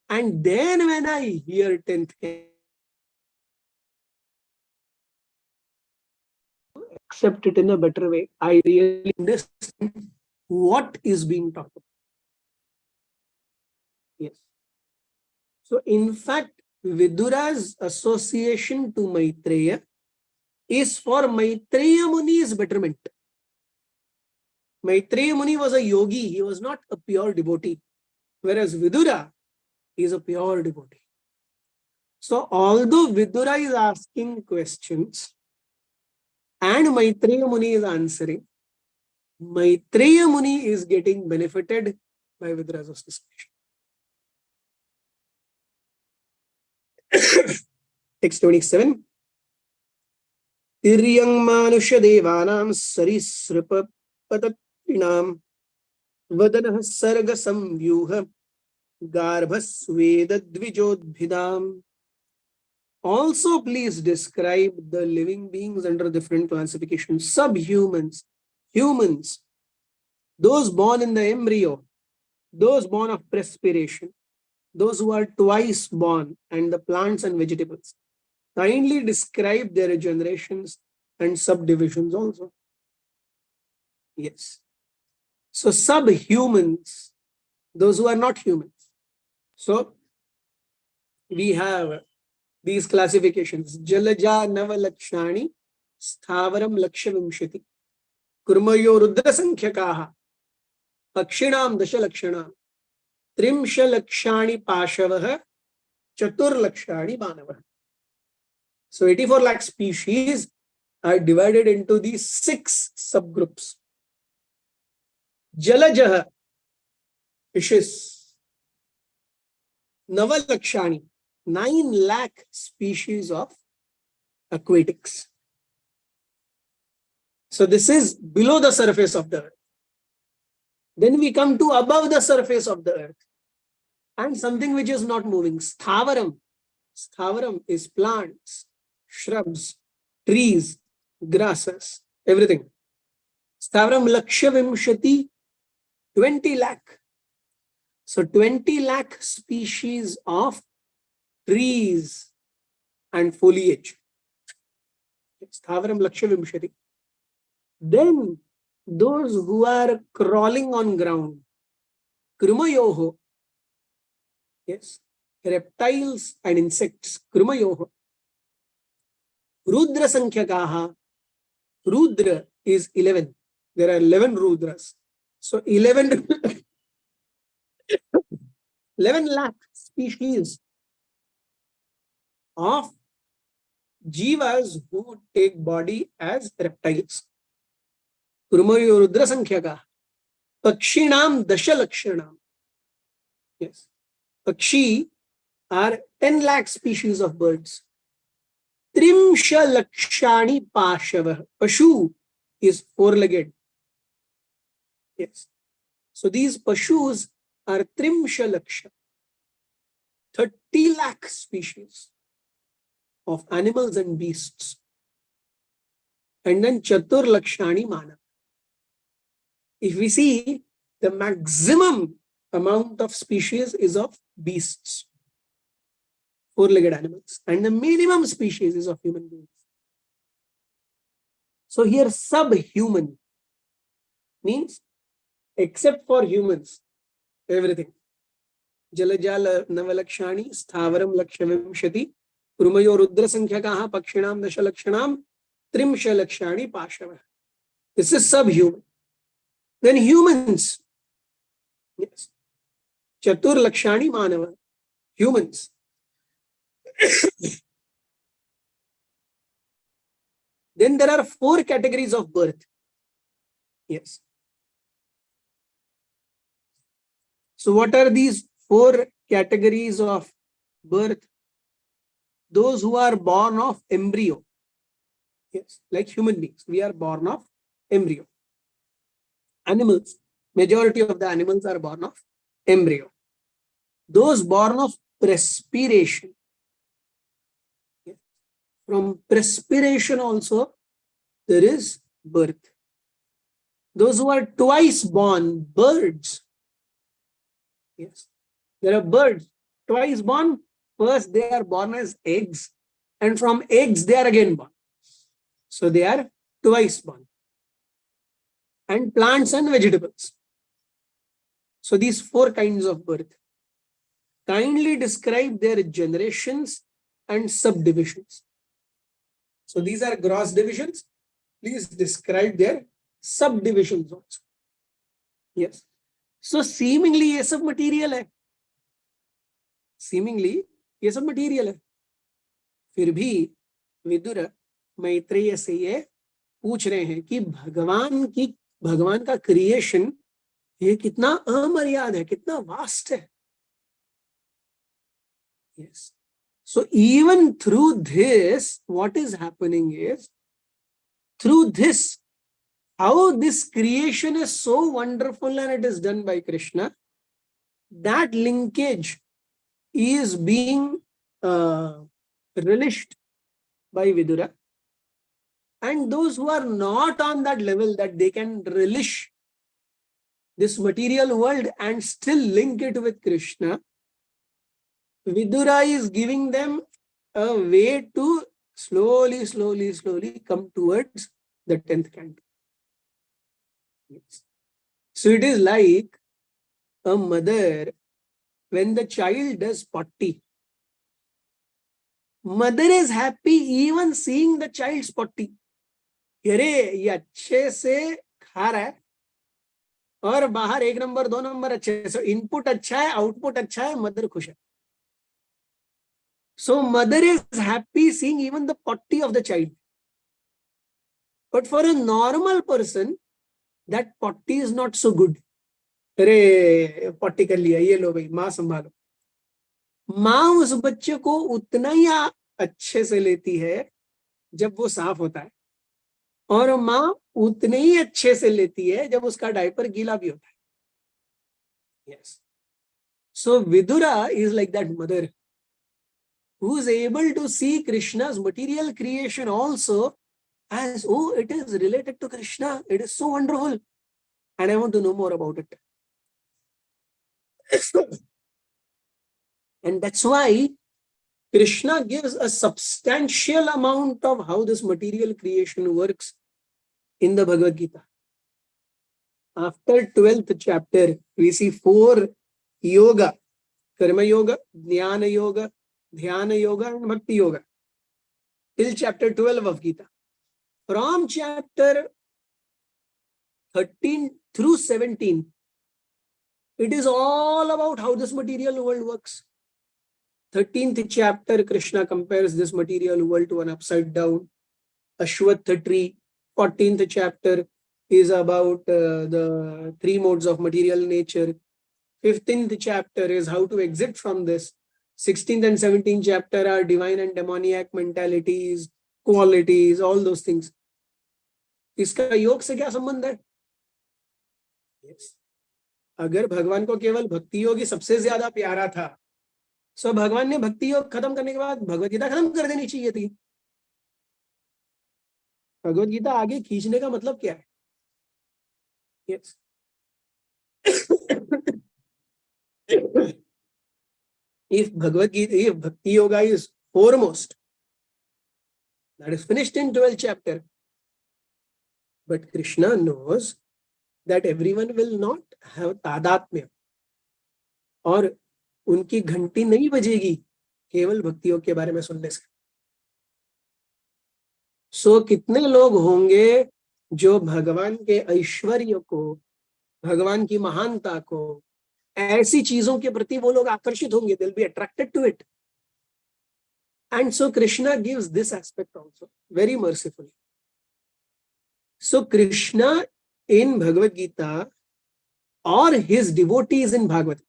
And then when I hear 10th canto, accept it in a better way, I really understand what is being talked about. Yes. So in fact, Vidura's association to Maitreya is for Maitreya Muni's betterment. Maitreya Muni was a yogi, he was not a pure devotee, whereas Vidura is a pure devotee. So although Vidura is asking questions and Maitreya Muni is answering, Maitreya Muni is getting benefited by Vidura's association. Text 27. Tiryang manusha devanam sarisripa patatrinam vadanah sarga samvyuha garbhas veda dvijodbhidam. Also, please describe the living beings under different classifications. Subhumans, humans, those born in the embryo, those born of perspiration, those who are twice born, and the plants and vegetables. Kindly describe their generations and subdivisions also. Yes. So subhumans, those who are not humans. So we have these classifications. Jalaja Navalakshani, Sthavaram Lakshavimshati, Kurmayo Rudra Sankhyakaha, Pakshinam Dashalakshana, Trimsha Lakshani Pashavaha, Chatur Lakshani Manavaha. So 84 lakh species are divided into these 6 subgroups. Jalajaha, fishes. Navalakshani, 9 lakh species of aquatics. So this is below the surface of the earth. Then we come to above the surface of the earth. And something which is not moving. Sthavaram. Sthavaram is plants, shrubs, trees, grasses, everything. Sthavaram Lakshavimshati, 20 lakh. So 20 lakh species of trees and foliage. Sthavaram Lakshavimshati. Then those who are crawling on ground. Krimayoho. Yes. Reptiles and insects. Krimayoho. Rudra Sankhyakaha. Rudra is 11. There are 11 Rudras. So 11 lakh species of jivas who take body as reptiles. Kurmayo Rudra Sankhyaga. Pakshinam Dashalakshanam. Yes. Pakshi are 10 lakh species of birds. Trimsha Lakshani Pashava. Pashu is 4-legged. Yes. So these Pashus are Trimsha Laksha. 30 lakh species of animals and beasts. And then Chatur Lakshani Mana. If we see, the maximum amount of species is of beasts, 4-legged animals, and the minimum species is of human beings. So here subhuman means except for humans, everything. Jalajala Navalakshani, Sthavaram Lakshavimshati, उर्मयो Rudra संख्यकाः पक्षिणां दशलक्षणां त्रिंशलक्षाणि पाशवः. This is subhuman. Then humans. Yes. Chatur lakshani manava. Humans. Then there are 4 categories of birth. Yes. So what are these 4 categories of birth? Those who are born of embryo. Yes, like human beings, we are born of embryo. Animals, majority of the animals are born of embryo. Those born of perspiration. Yes. From perspiration also there is birth. Those who are twice born, birds. Yes, there are birds twice born. First they are born as eggs, and from eggs they are again born. So they are twice born. And plants and vegetables. So these 4 kinds of birth. Kindly describe their generations and subdivisions. So these are gross divisions. Please describe their subdivisions also. Yes. So seemingly ये सब material है. Seemingly ये सब material है. फिर भी विदुर मैत्रेय से ये पूछ रहे हैं कि भगवान का क्रिएशन ये कितना अमर्याद है, कितना वास्ट है. Yes. So even through this, what is happening is, through this, how this creation is so wonderful and it is done by Krishna, that linkage is being relished by Vidura. And those who are not on that level that they can relish this material world and still link it with Krishna, Vidura is giving them a way to slowly come towards the 10th canto. Yes. So it is like a mother when the child does potty. Mother is happy even seeing the child's potty. अरे ये अच्छे से खा रहा है और बाहर 1 number 2 number अच्छे से, इनपुट अच्छा है, आउटपुट अच्छा है, मदर खुश है. So mother is happy seeing even the potty of the child. But for a normal person, that potty is not so good. अरे potty कर लिया, ये लो भाई, माँ संभालो. माँ उस बच्चे को उतना ही अच्छे से लेती है जब वो साफ होता है, और माँ उतने ही अच्छे से लेती है जब उसका डायपर गीला भी होता है. Yes. So Vidura is like that mother who is able to see Krishna's material creation also as, oh, it is related to Krishna. It is so wonderful. And I want to know more about it. And that's why Krishna gives a substantial amount of how this material creation works in the Bhagavad Gita. After 12th chapter, we see 4 yoga: karma yoga, jnana yoga, dhyana yoga, and bhakti yoga, till chapter 12 of Gita. From chapter 13 through 17, it is all about how this material world works. 13th chapter, Krishna compares this material world to an upside down Ashwatha tree. 14th chapter is about the 3 modes of material nature. 15th chapter is how to exit from this. 16th and 17th chapter are divine and demoniac mentalities, qualities, all those things. इसका योग से क्या संबंध है? Yes. अगर भगवान को केवल भक्ति योग ही सबसे ज्यादा प्यारा था, सो भगवान ने भक्ति योग खत्म करने के बाद भगवत गीता खत्म कर देनी चाहिए थी. भगवत गीता आगे खींचने का मतलब क्या है? Yes. If Bhagavad Gita, if Bhakti Yoga is foremost, that is finished in 12th chapter. But Krishna knows that everyone will not have तादात्म्य, और उनकी घंटी नहीं बजेगी केवल भक्ति योग के बारे में सुनने से। सो कितने लोग होंगे जो भगवान के ऐश्वर्य को, भगवान की महानता को, ऐसी चीजों के प्रति वो लोग आकर्षित होंगे, they'll be attracted to it. And so Krishna gives this aspect also very mercifully. So Krishna in Bhagavad Gita or his devotees in Bhagavatam,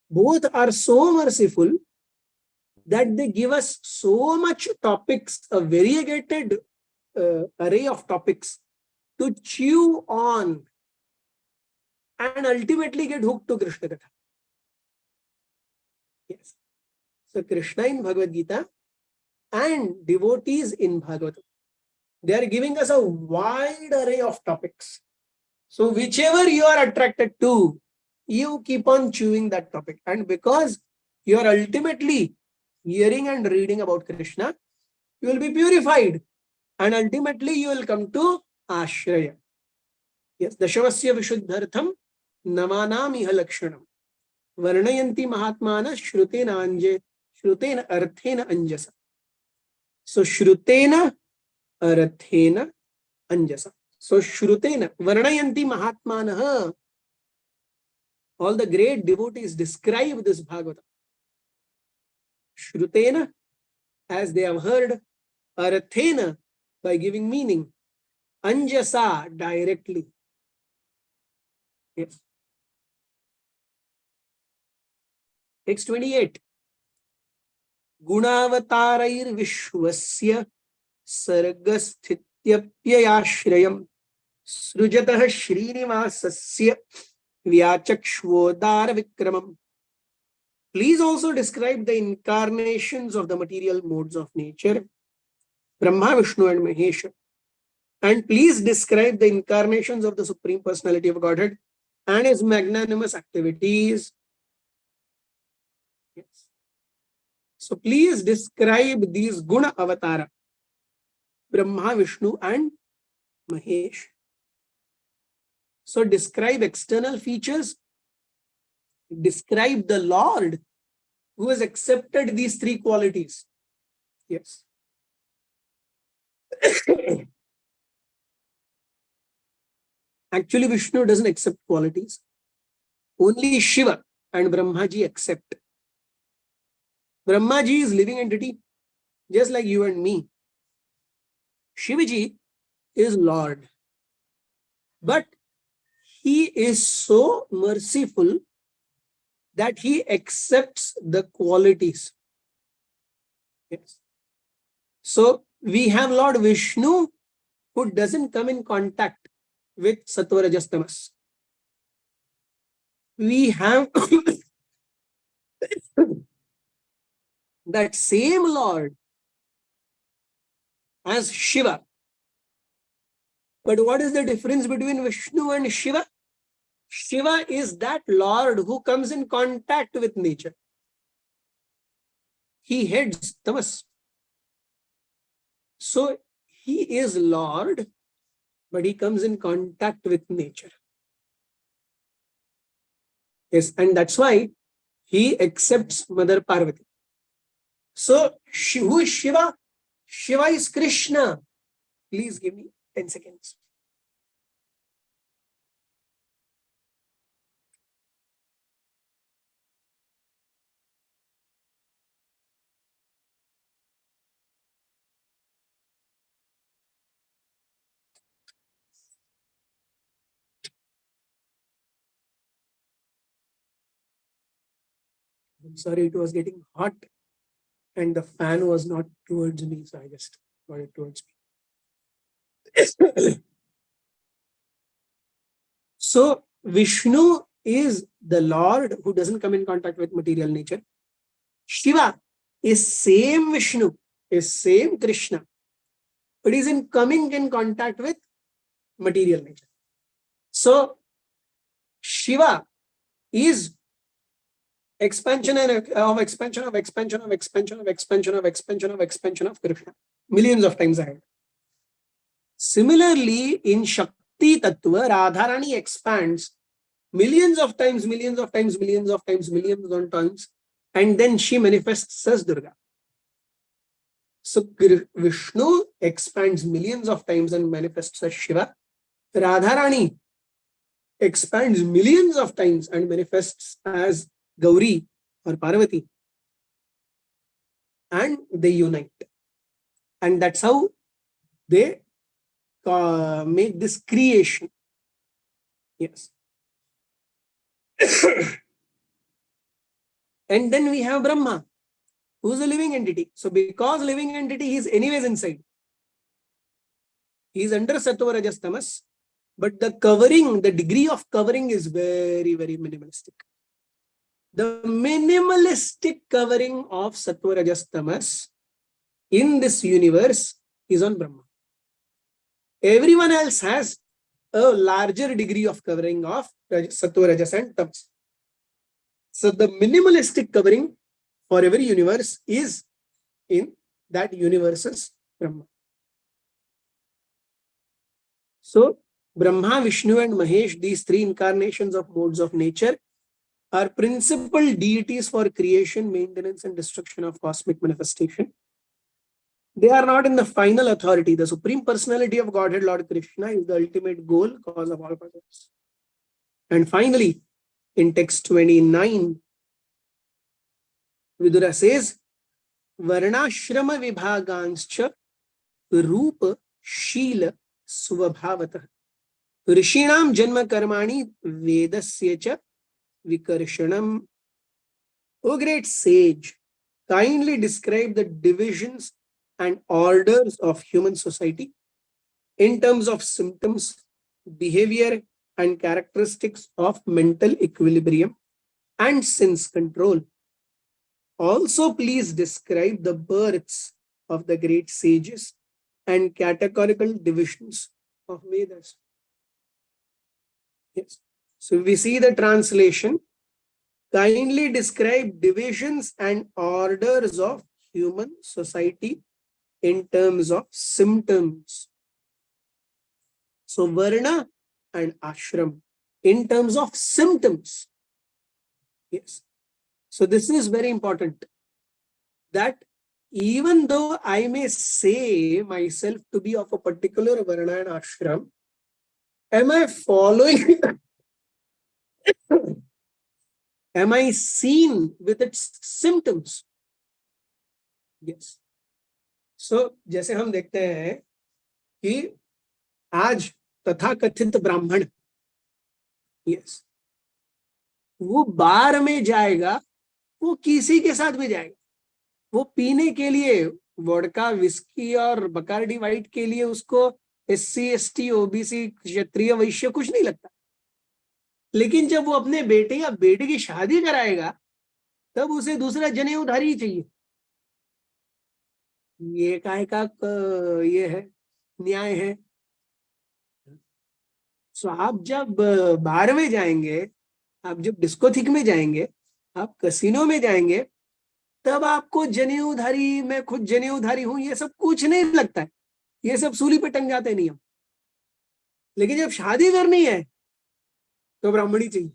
both are so merciful that they give us so much topics, a variegated array of topics to chew on and ultimately get hooked to Krishna Katha. Yes. So Krishna in Bhagavad Gita and devotees in Bhagavatam, they are giving us a wide array of topics. So whichever you are attracted to, you keep on chewing that topic. And because you are ultimately hearing and reading about Krishna, you will be purified. And ultimately you will come to Ashraya. Yes, Dashavasya Vishuddhartham Namanam Iha Lakshanam Varnayanti Mahatmana Shrutena Arthena Anjasa. So Shrutena Arthena Anjasa. So Shrutena Varnayanti Mahatmana. All the great devotees describe this Bhagavatam. Shrutena, as they have heard, Arthena, by giving meaning, Anjasa, directly. Yes. Text 28. Gunavataраир Vishwasya Sargasthityaprayashrayam Srujatah Srinivasasya Vyachakshvodara Vikramam. Please also describe the incarnations of the material modes of nature, Brahma, Vishnu and Mahesha. And please describe the incarnations of the Supreme Personality of Godhead and his magnanimous activities. Yes. So please describe these Guna Avatara, Brahma, Vishnu and Mahesh. So describe external features. Describe the Lord who has accepted these three qualities. Yes. Actually, Vishnu doesn't accept qualities. Only Shiva and Brahmaji accept. Brahmaji is living entity, just like you and me. Shivaji is Lord. But he is so merciful that he accepts the qualities. Yes. So we have Lord Vishnu who doesn't come in contact with Sattva Rajas Tamas. We have that same Lord as Shiva. But what is the difference between Vishnu and Shiva? Shiva is that Lord who comes in contact with nature. He heads tamas. So he is Lord, but he comes in contact with nature. Yes, and that's why he accepts Mother Parvati. So who is Shiva? Shiva is Krishna. Please give me 10 seconds. I'm sorry, it was getting hot and the fan was not towards me, so I just got it towards me. So Vishnu is the Lord who doesn't come in contact with material nature. Shiva is same Vishnu, is same Krishna, but is in coming in contact with material nature. So Shiva is expansion of expansion of expansion of expansion of expansion of expansion of expansion of Krishna, millions of times ahead. Similarly, in Shakti Tattva, Radharani expands millions of times, millions of times, millions of times, millions of times, and then she manifests as Durga. So Vishnu expands millions of times and manifests as Shiva. Radharani expands millions of times and manifests as Gauri or Parvati. And they unite. And that's how they make this creation. Yes. And then we have Brahma, who's a living entity. So because living entity, he is anyways inside. He is under Sattva Rajas Tamas, but the covering, the degree of covering is very, very minimalistic. The minimalistic covering of Sattva Rajas Tamas in this universe is on Brahma. Everyone else has a larger degree of covering of Sattva, Rajas and Tamas. So the minimalistic covering for every universe is in that universe's Brahma. So Brahma, Vishnu and Mahesh, these three incarnations of modes of nature, are principal deities for creation, maintenance and destruction of cosmic manifestation. They are not in the final authority. The Supreme Personality of Godhead, Lord Krishna, is the ultimate goal, cause of all causes. And finally, in text 29, Vidura says, Varnashrama vibhaganscha rupa shila svabhavata rishinam janma karmani vedasya cha vikarshanam. O great sage, kindly describe the divisions and orders of human society in terms of symptoms, behavior, and characteristics of mental equilibrium and sense control. Also, please describe the births of the great sages and categorical divisions of Vedas. Yes. So we see the translation. Kindly describe divisions and orders of human society in terms of symptoms. So Varna and Ashram in terms of symptoms. Yes. So this is very important, that even though I may say myself to be of a particular Varna and Ashram, am I following? Am I seen with its symptoms? Yes. So जैसे हम देखते हैं कि आज तथाकथित ब्राह्मण, yes, वो बार में जाएगा, वो किसी के साथ भी जाएगा, वो पीने के लिए वोडका, विस्की और बकार्डी वाइट के लिए उसको SC, ST, OBC, क्षत्रिय, वैश्य कुछ नहीं लगता. लेकिन जब वो अपने बेटे या बेटे की शादी कराएगा, तब उसे दूसरा जनेऊधारी चाहिए. ये काय का ये है, न्याय है. सो आप जब बार में जाएंगे, आप जब डिस्कोथिक में जाएंगे, आप कसिनो में जाएंगे, तब आपको जनेऊधारी, मैं खुद जनेऊधारी हूं, ये सब कुछ नहीं लगता है. ये सब सूली पे टंग जाते नियम. लेकिन जब शादी करनी है तो ब्राह्मणी चाहिए.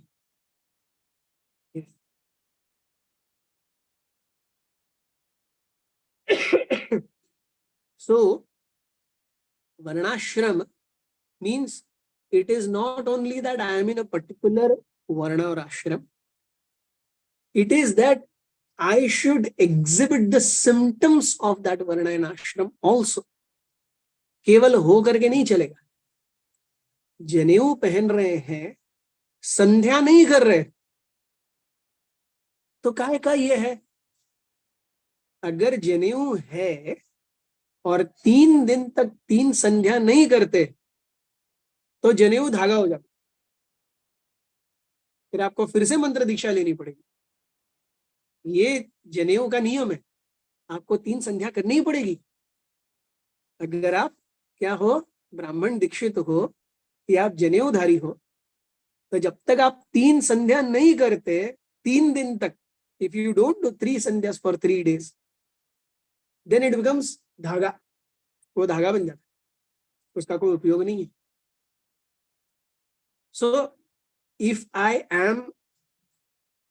So varnashram means it is not only that I am in a particular varna or ashram, it is that I should exhibit the symptoms of that varna and ashram also. केवल हो करके नहीं चलेगा. जनेऊ पहन रहे हैं, संध्या नहीं कर रहे, तो काय का ये है? अगर जनेऊ है और 3 दिन तक 3 संध्या नहीं करते, तो जनेऊ धागा हो जाता. फिर आपको फिर से मंत्र दीक्षा लेनी पड़ेगी. ये जनेऊ का नियम है, आपको 3 संध्या करनी ही पड़ेगी. अगर आप क्या हो, ब्राह्मण दीक्षित हो या आप जनेऊधारी हो, तो जब तक आप 3 संध्या नहीं करते 3 दिन तक, if you don't do 3 संध्यास for 3 days, then it becomes धागा. वो धागा बन जाता है, उसका कोई उपयोग नहीं है. So if I am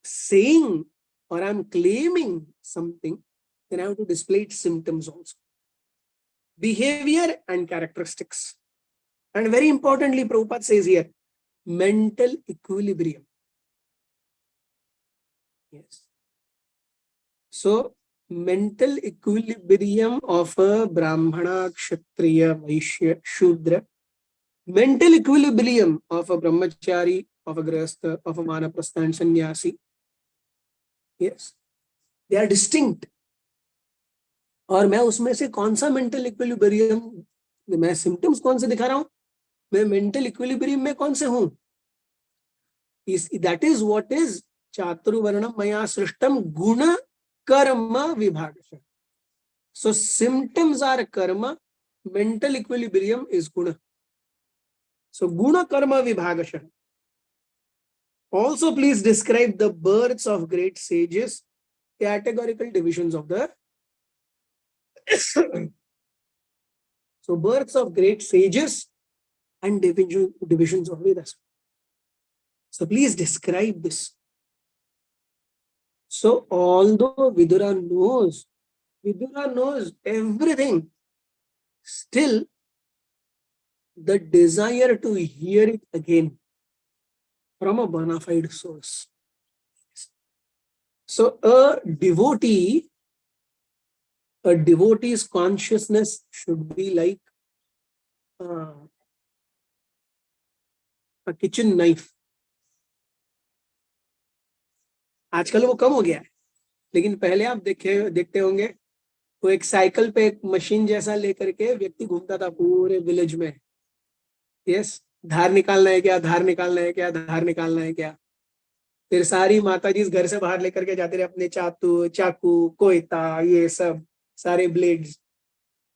saying or I'm claiming something, then I have to display its symptoms also. Behavior and characteristics. And very importantly, Prabhupada says here, mental equilibrium. Yes. So, mental equilibrium of a Brahmana, Kshatriya, Vaishya, Shudra, mental equilibrium of a Brahmachari, of a Grihastha, of a Vanaprastha and Sannyasi. Yes. They are distinct. और मैं उसमें से कौन सा mental equilibrium, मैं symptoms कौन से दिखा रहा हूं, मैं मेंटल इक्विलिब्रियम में कौन से हूं, दैट इज व्हाट इज चातुर्वर्णम मया सृष्टम गुण कर्म विभागशः. सो सिम्टम्स आर कर्म, मेंटल इक्विलिब्रियम इज गुण. सो गुण कर्म विभागशः. Also please describe the births of great sages, categorical divisions of the so births of great sages and divisions of Vedas. So please describe this. So although Vidura knows everything, still the desire to hear it again from a bona fide source. So a devotee's consciousness should be like a kitchen knife. आजकल वो कम हो गया है, लेकिन पहले आप देखते होंगे वो एक साइकिल पे एक मशीन जैसा लेकर के व्यक्ति घूमता था पूरे विलेज में. यस, धार निकालना है क्या, धार निकालना है क्या, धार निकालना है क्या. फिर सारी माताजी इस घर से बाहर लेकर के जाते रहे अपने चाकू, कोयता, ये सब सारे ब्लेड्स,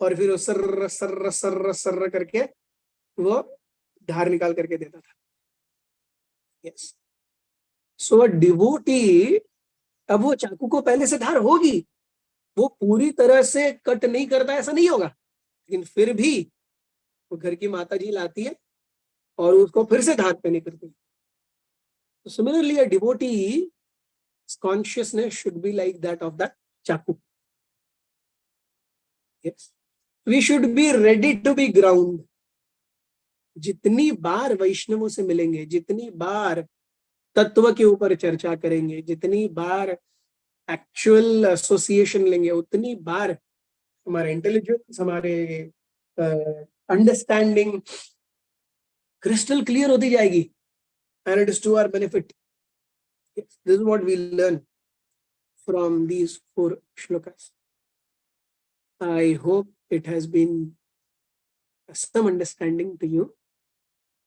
और फिर वो सर्र सर्र सर्र सर्र करके वो धार निकाल करके देता था. यस. सो डिवोटी, अब वो चाकू को पहले से धार होगी, वो पूरी तरह से कट नहीं करता, ऐसा नहीं होगा, लेकिन फिर भी वो घर की माताजी लाती है और उसको फिर से धार पे नहीं करती. Similarly, a devotee's consciousness should be like that of the chaku. Yes. We should be ready to be ground. जितनी बार वैष्णवों से मिलेंगे, जितनी बार तत्व के ऊपर चर्चा करेंगे, जितनी बार एक्चुअल एसोसिएशन लेंगे, उतनी बार हमारे इंटेलिजेंस, हमारे अंडरस्टैंडिंग क्रिस्टल क्लियर होती जाएगी. And it is to our benefit. Yes, this is what we learn from these 4 shlokas. I hope it has been some understanding to you.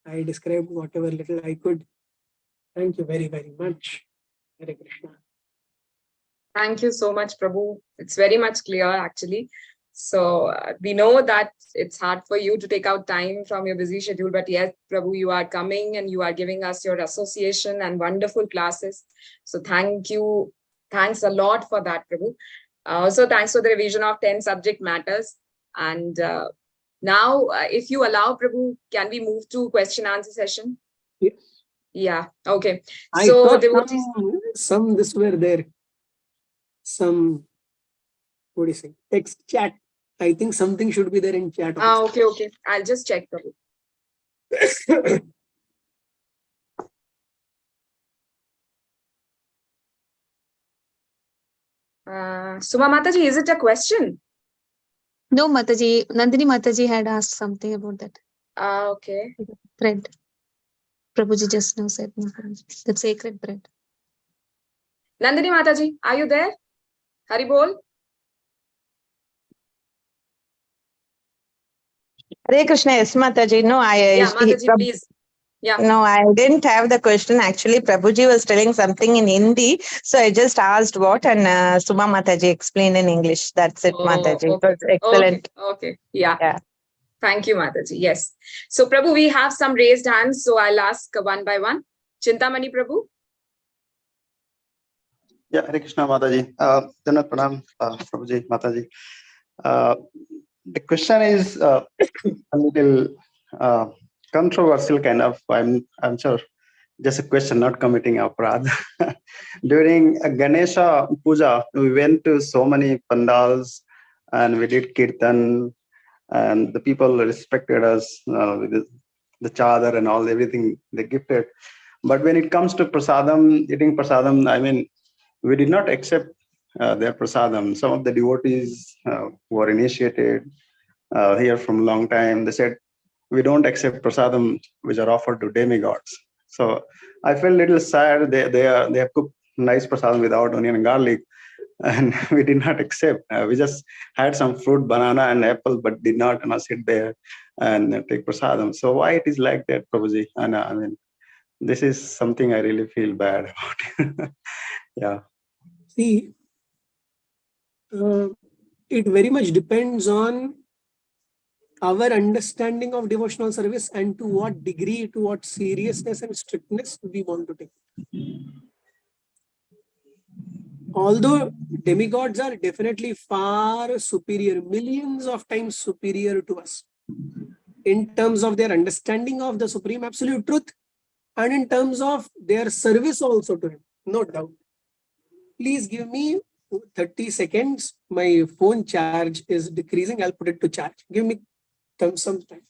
I described whatever little I could. Thank you very, very much. Hare Krishna. Thank you so much, Prabhu. It's very much clear, actually. So we know that it's hard for you to take out time from your busy schedule, but yes, Prabhu, you are coming and you are giving us your association and wonderful classes. So thank you. Thanks a lot for that, Prabhu. Also, thanks for the revision of 10 subject matters. And now, if you allow, Prabhu, can we move to question answer session? Yes. Yeah. Okay. I So thought devotees, some this were there. Some, what do you say, text chat. I think something should be there in chat. okay, okay. I'll just check, Prabhu. Suma Mataji, is it a question? No, Mataji. Nandini Mataji had asked something about that Okay. bread. Prabhuji just now said the sacred bread. Nandini Mataji, are you there? Hari Bol. Hare Krishna, yes, Mataji. No, Yeah, Mataji, please. Yeah. No, I didn't have the question. Actually, Prabhuji was telling something in Hindi. So I just asked what, and Suma Mataji explained in English. That's it, Mataji. It was excellent. Okay. Yeah. Yeah. Thank you, Mataji. Yes. So, Prabhu, we have some raised hands. So I'll ask one by one. Chintamani Prabhu. Yeah, Hare Krishna Mataji. Janat Pranam, Prabhuji, Mataji. The question is a little controversial kind of, I'm sure just a question, not committing aparadh. During Ganesha Puja, we went to so many pandals and we did kirtan, and the people respected us with the chadar and all, everything they gifted. But when it comes to prasadam, eating prasadam, I mean, we did not accept their prasadam. Some of the devotees who were initiated here from a long time, they said, we don't accept prasadam which are offered to demigods. So I felt a little sad. They have cooked nice prasadam without onion and garlic, and we did not accept. We just had some fruit, banana and apple, but did not sit there and take prasadam. So why it is like that, Prabhuji? And I mean, this is something I really feel bad about. Yeah. See, it very much depends on our understanding of devotional service and to what degree, to what seriousness and strictness we want to take. Although demigods are definitely far superior, millions of times superior to us in terms of their understanding of the supreme absolute truth and in terms of their service also to him, no doubt. Please give me 30 seconds. My phone charge is decreasing. I'll put it to charge. Give me some time.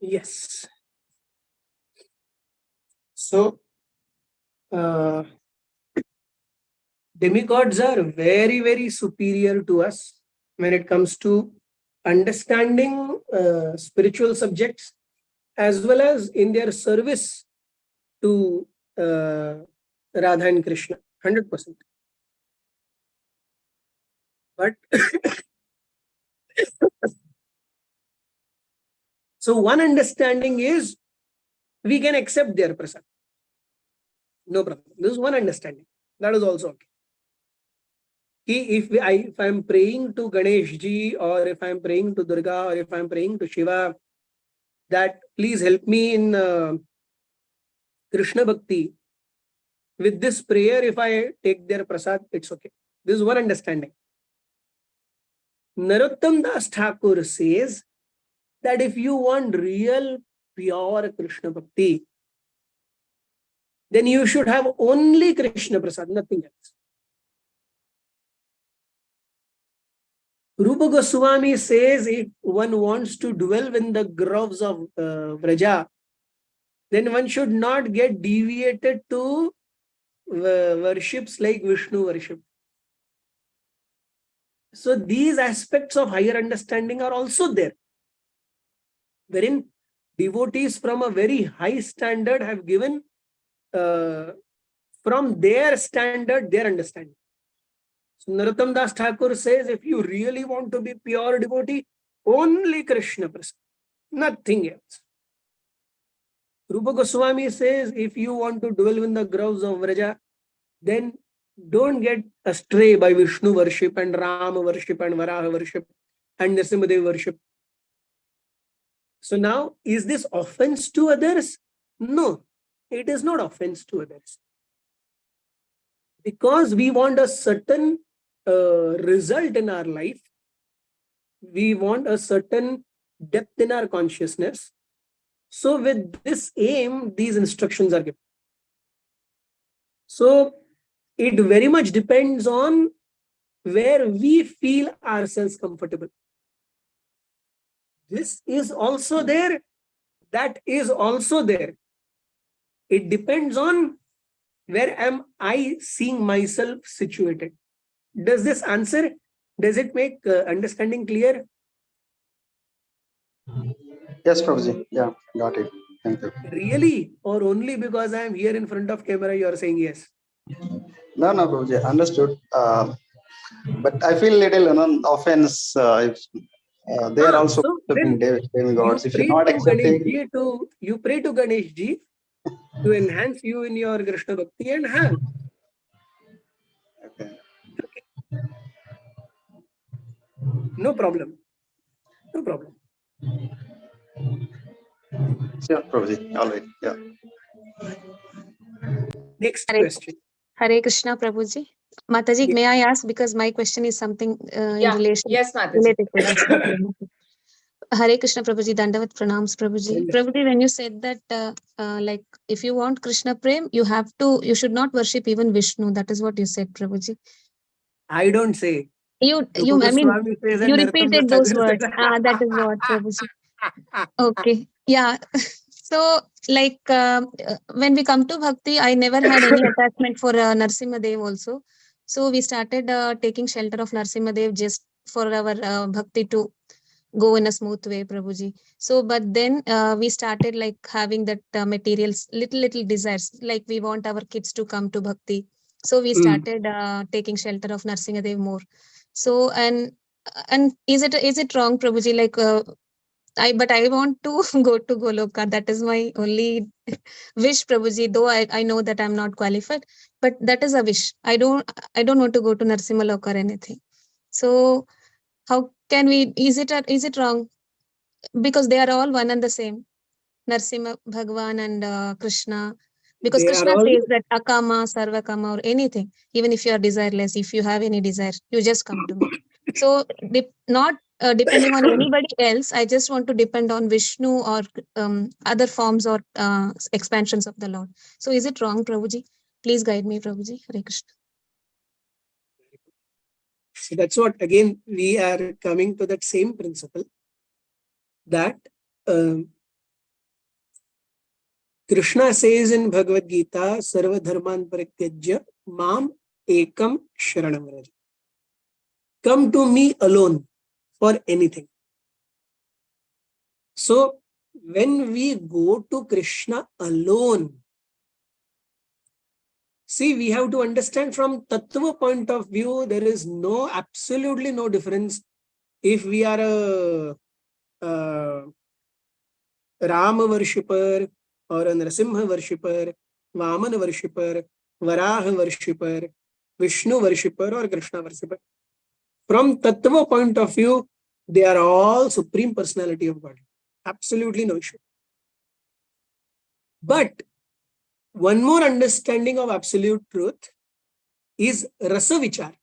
Yes. So, demigods are very, very superior to us when it comes to understanding spiritual subjects as well as in their service to Radha and Krishna, 100%. But so one understanding is we can accept their prasad. No problem. This is one understanding. That is also okay. If I'm praying to Ganesh ji, or if I'm praying to Durga, or if I'm praying to Shiva, that please help me in Krishna Bhakti. With this prayer, if I take their prasad, it's okay. This is one understanding. Narottam Das Thakur says that if you want real, pure Krishna Bhakti, then you should have only Krishna Prasad, nothing else. Rupa Goswami says if one wants to dwell in the groves of Vraja, then one should not get deviated to worships like Vishnu worship. So these aspects of higher understanding are also there, wherein devotees from a very high standard have given from their standard their understanding. So Narottam Das Thakur says if you really want to be pure devotee, only Krishna Prasad, nothing else. Rupa Goswami says if you want to dwell in the groves of Vraja, then don't get astray by Vishnu worship and Rama worship and Varaha worship and Nrsimhadev worship. So now, is this offense to others? No, it is not offense to others. Because we want a certain result in our life, we want a certain depth in our consciousness. So with this aim, these instructions are given. So it very much depends on where we feel ourselves comfortable. This is also there, that is also there. It depends on where am I seeing myself situated. Does this answer, does it make understanding clear? Yes, Prabhuji. Yeah, got it. Thank you. Really? Or only because I am here in front of camera, you are saying yes? No, Prabhuji, understood. But I feel little offense if they are also so worshiping demigods. If you're not accepting, you pray to Ganesh ji to enhance you in your Krishna Bhakti and have. Okay. No problem. No problem. Sure, Prabhuji. All right. Yeah. Next Hare, question. Hare Krishna, Prabhuji. Mataji, may I ask, because my question is something in Yeah. relation Yes, Mataji. related to this. Okay. Hare Krishna, Prabhuji. Dandavat pranams, Prabhuji. Prabhuji, when you said that, like, if you want Krishna Prem, you should not worship even Vishnu. That is what you said, Prabhuji. I don't say. I mean, you repeated those words. That is what, Prabhuji. Okay. Yeah. So, like, when we come to Bhakti, I never had any attachment for Narsimhadev also. So, we started taking shelter of Narsimhadev just for our Bhakti to go in a smooth way, Prabhuji. So, but then we started like having that materials, little desires, like we want our kids to come to Bhakti. So, we started taking shelter of Narsimhadev more. So, and is it wrong, Prabhuji? Like, but I want to go to Goloka. That is my only wish, Prabhuji. Though I know that I'm not qualified, but that is a wish. I don't want to go to Narsimhalok or anything. So how can we? Is it wrong? Because they are all one and the same. Narsimha Bhagwan and Krishna. Because They are Krishna all says that akama, sarvakama, or anything. Even if you are desireless, if you have any desire, you just come to me. So not depending on anybody else, I just want to depend on Vishnu or other forms or expansions of the Lord. So is it wrong, Prabhuji? Please guide me, Prabhuji. Hare Krishna. So that's what, again, we are coming to that same principle that Krishna says in Bhagavad Gita, Sarva Dharman Parityajya Mam Ekam Sharanam Vraja. Come to me alone for anything. So when we go to Krishna alone, see, we have to understand from Tattva point of view, there is absolutely no difference if we are a Rama worshipper or a Narasimha worshipper, Vamana worshipper, Varaha worshipper, Vishnu worshipper or Krishna worshipper. From Tattva point of view, they are all Supreme Personality of God. Absolutely no issue. But one more understanding of absolute truth is Rasa Vichar.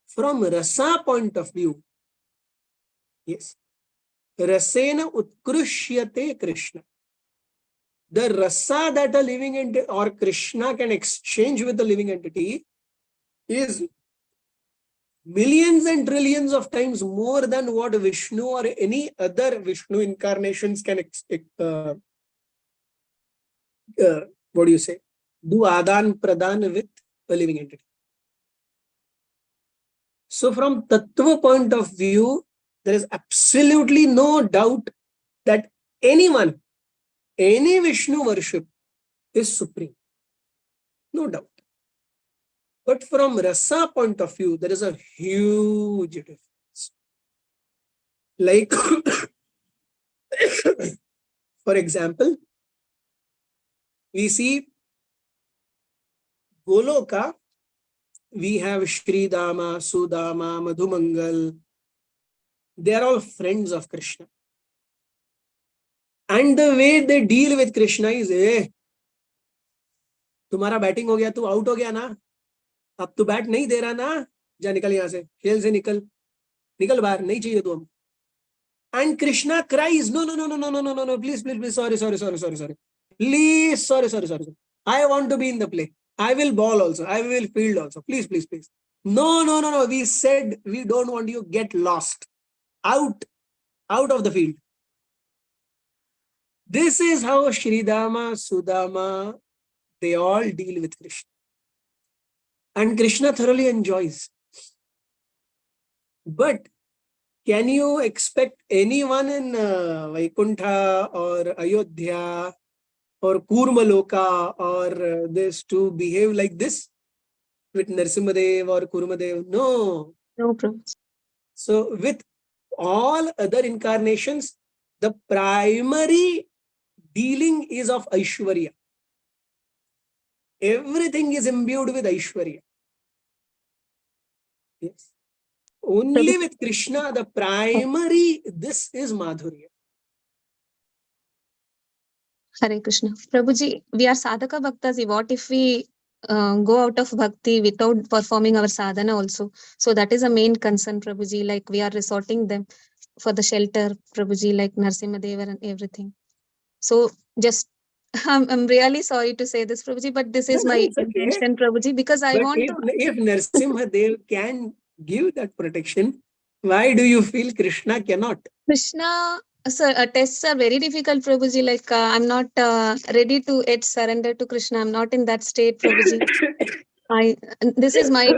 From Rasa point of view, yes, Rasena Utkrishyate Krishna. The rasa that a living entity or Krishna can exchange with the living entity is millions and trillions of times more than what Vishnu or any other Vishnu incarnations can do adan pradan with a living entity. So from Tattva point of view, there is absolutely no doubt that any Vishnu worship is supreme. No doubt. But from Rasa point of view, there is a huge difference. Like, for example, we see Goloka, we have Shridama, Sudama, Madhumangal. They are all friends of Krishna. And the way they deal with Krishna is, तुम्हारा batting हो गया, तू out हो गया ना, अब तू bat नहीं दे रहा ना, जा निकल यहाँ से, खेल से निकल बाहर, नहीं चाहिए तू हम. And Krishna cries, no, please, sorry. Please, sorry. I want to be in the play. I will ball also. I will field also. Please. No. We said we don't want you get lost. Out of the field. This is how Shridama, Sudama, they all deal with Krishna. And Krishna thoroughly enjoys. But can you expect anyone in Vaikuntha or Ayodhya or Kurmaloka or this to behave like this with Narasimhadev or Kurmadev? No. No problem. So with all other incarnations, the primary dealing is of Aishwarya. Everything is imbued with Aishwarya. Yes. Only with Krishna, the primary, this is Madhurya. Hare Krishna. Prabhuji, we are sadhaka bhaktas. What if we go out of bhakti without performing our sadhana also? So that is a main concern, Prabhuji. Like we are resorting them for the shelter, Prabhuji, like Narsimhadevar and everything. So just, I'm really sorry to say this, Prabhuji, but this is No, my it's okay. intention, Prabhuji, because I But want if Narsimhadev can give that protection, why do you feel Krishna cannot? Krishna, sir, tests are very difficult, Prabhuji. Like I'm not ready to yet surrender to Krishna. I'm not in that state, Prabhuji. This is my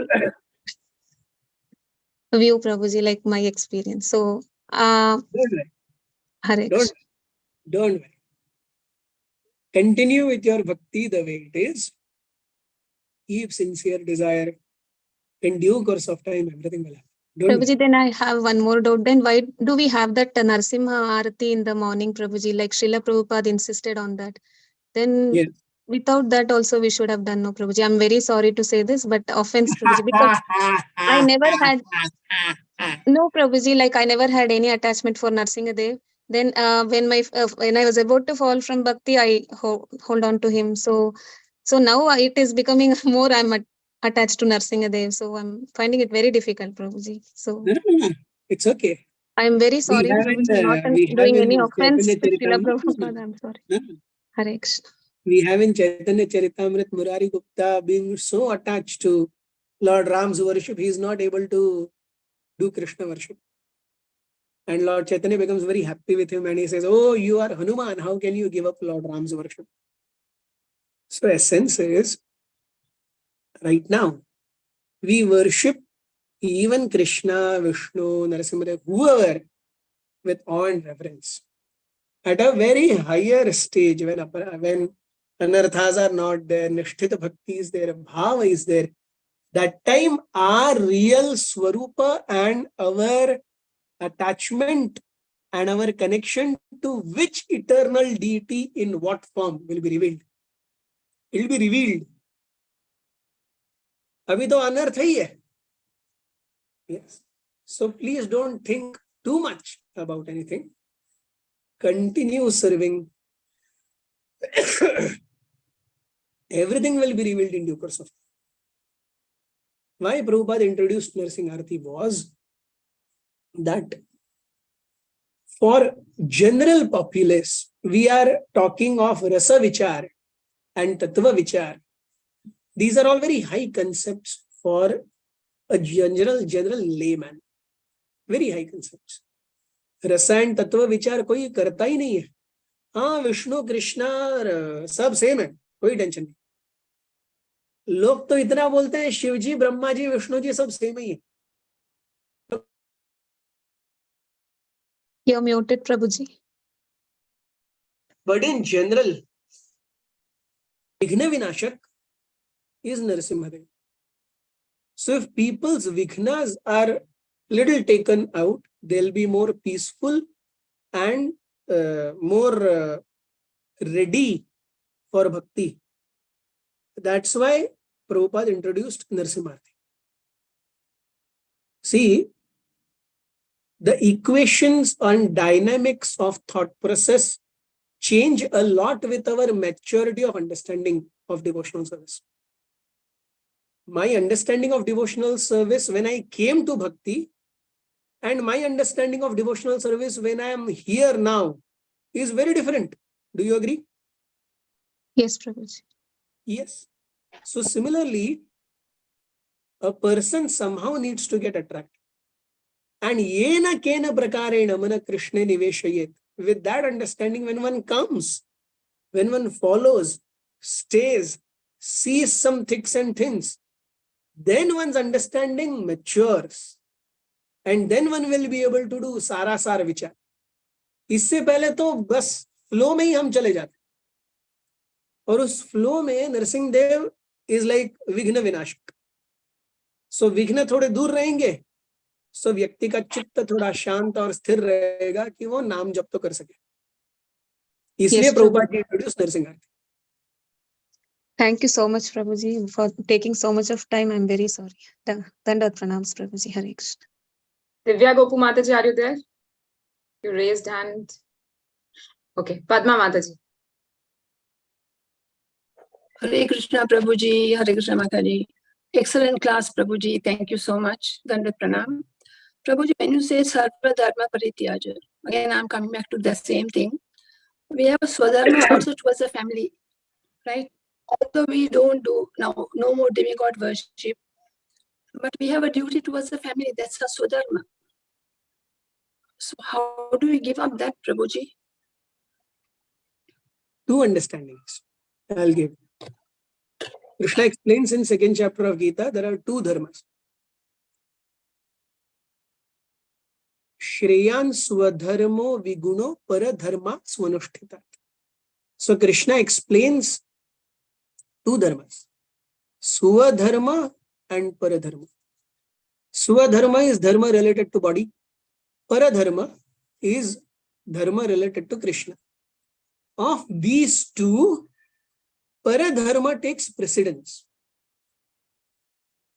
view, Prabhuji, like my experience. So, Don't worry. Hare Krishna. Don't worry. Continue with your bhakti the way it is. Keep sincere desire. In due course of time, everything will happen. Don't worry. Prabhuji, then I have one more doubt. Then why do we have that Narsimha Arati in the morning, Prabhuji? Like Srila Prabhupada insisted on that. Then Yes. without that also we should have done, no, Prabhuji. I'm very sorry to say this, but offense, Prabhuji, because I never had, no, Prabhuji, like I never had any attachment for Narsingadev. Then when I was about to fall from bhakti, I hold on to him. So now it is becoming more attached to Narsingadev. So I'm finding it very difficult, Prabhuji. So No. It's okay. I'm very sorry, Prabhuji, not doing any offense to Srila Prabhupada. I'm sorry. Hare Krishna. We have in Chaitanya Charitamrita Murari Gupta being so attached to Lord Ram's worship, he is not able to do Krishna worship. And Lord Chaitanya becomes very happy with him and he says, oh, you are Hanuman, how can you give up Lord Ram's worship? So essence is, right now, we worship even Krishna, Vishnu, Narasimha, whoever, with awe and reverence. At a very higher stage, when anarthas are not there, Nishtita Bhakti is there, Bhava is there, that time our real Swarupa and our attachment and our connection to which eternal deity in what form will be revealed. It will be revealed. Abhi to anarth hai hai. Yes. So please don't think too much about anything. Continue serving. Everything will be revealed in due course of time. Why Prabhupada introduced Nursing Arati was that for general populace, we are talking of Rasa Vichar and Tattva Vichar. These are all very high concepts for a general layman. Very high concepts. Rasa and Tattva Vichar कोई करता ही नहीं है. हाँ, विष्णु कृष्णा सब same है, कोई tension नहीं. लोग तो इतना बोलते हैं शिव जी, ब्रह्मा जी, विष्णु जी सब सेम ही है. You're muted, Prabhuji. But in general, Vighna Vinashak is Narasimhadev. So if people's Vighnas are little taken out, they'll be more peaceful and more ready for bhakti. That's why Prabhupada introduced Narasimharti. See, the equations and dynamics of thought process change a lot with our maturity of understanding of devotional service. My understanding of devotional service when I came to bhakti and my understanding of devotional service when I am here now is very different. Do you agree? Yes, Prabhuji. Yes. So similarly, a person somehow needs to get attracted. And yena kena prakarena mana Krishna niveshayet. With that understanding, when one comes, when one follows, stays, sees some thicks and thins, then one's understanding matures. And then one will be able to do सारा सार विचार. इससे पहले तो बस flow में ही हम चले जाते. और उस फ्लो में नरसिंह देव इज लाइक विघ्न विनाशक. सो विघ्न थोड़े दूर रहेंगे, सो व्यक्ति का चित्त थोड़ा शांत और स्थिर रहेगा कि वो नाम जप तो कर सके. इसलिए Yes, Prabhupada ji introduced Narasimha Aarti. Thank you so much, Prabhuji, for taking so much of time. I'm very sorry. Dandavat pranams, Prabhuji. Hare Krishna. Divya Gopu Mataji, are you there? You raised hand. Okay, Padma Mataji. Hare Krishna Prabhuji, Hare Krishna Mataji. Excellent class, Prabhuji. Thank you so much. Dandavat pranam. Prabhuji, when you say Sarva Dharma Parityaja, again I'm coming back to the same thing. We have a Swadharma also towards the family, right? Although we don't do now, no more demigod worship, but we have a duty towards the family. That's a Swadharma. So how do we give up that, Prabhuji? Two understandings I'll give. Krishna explains in 2nd chapter of Gita, there are two dharmas. Shreyan swadharmo viguno paradharma swanushthitat. So Krishna explains two dharmas, swadharma and paradharma. Swadharma is dharma related to body. Paradharma is dharma related to Krishna. Of these two, paradharma takes precedence.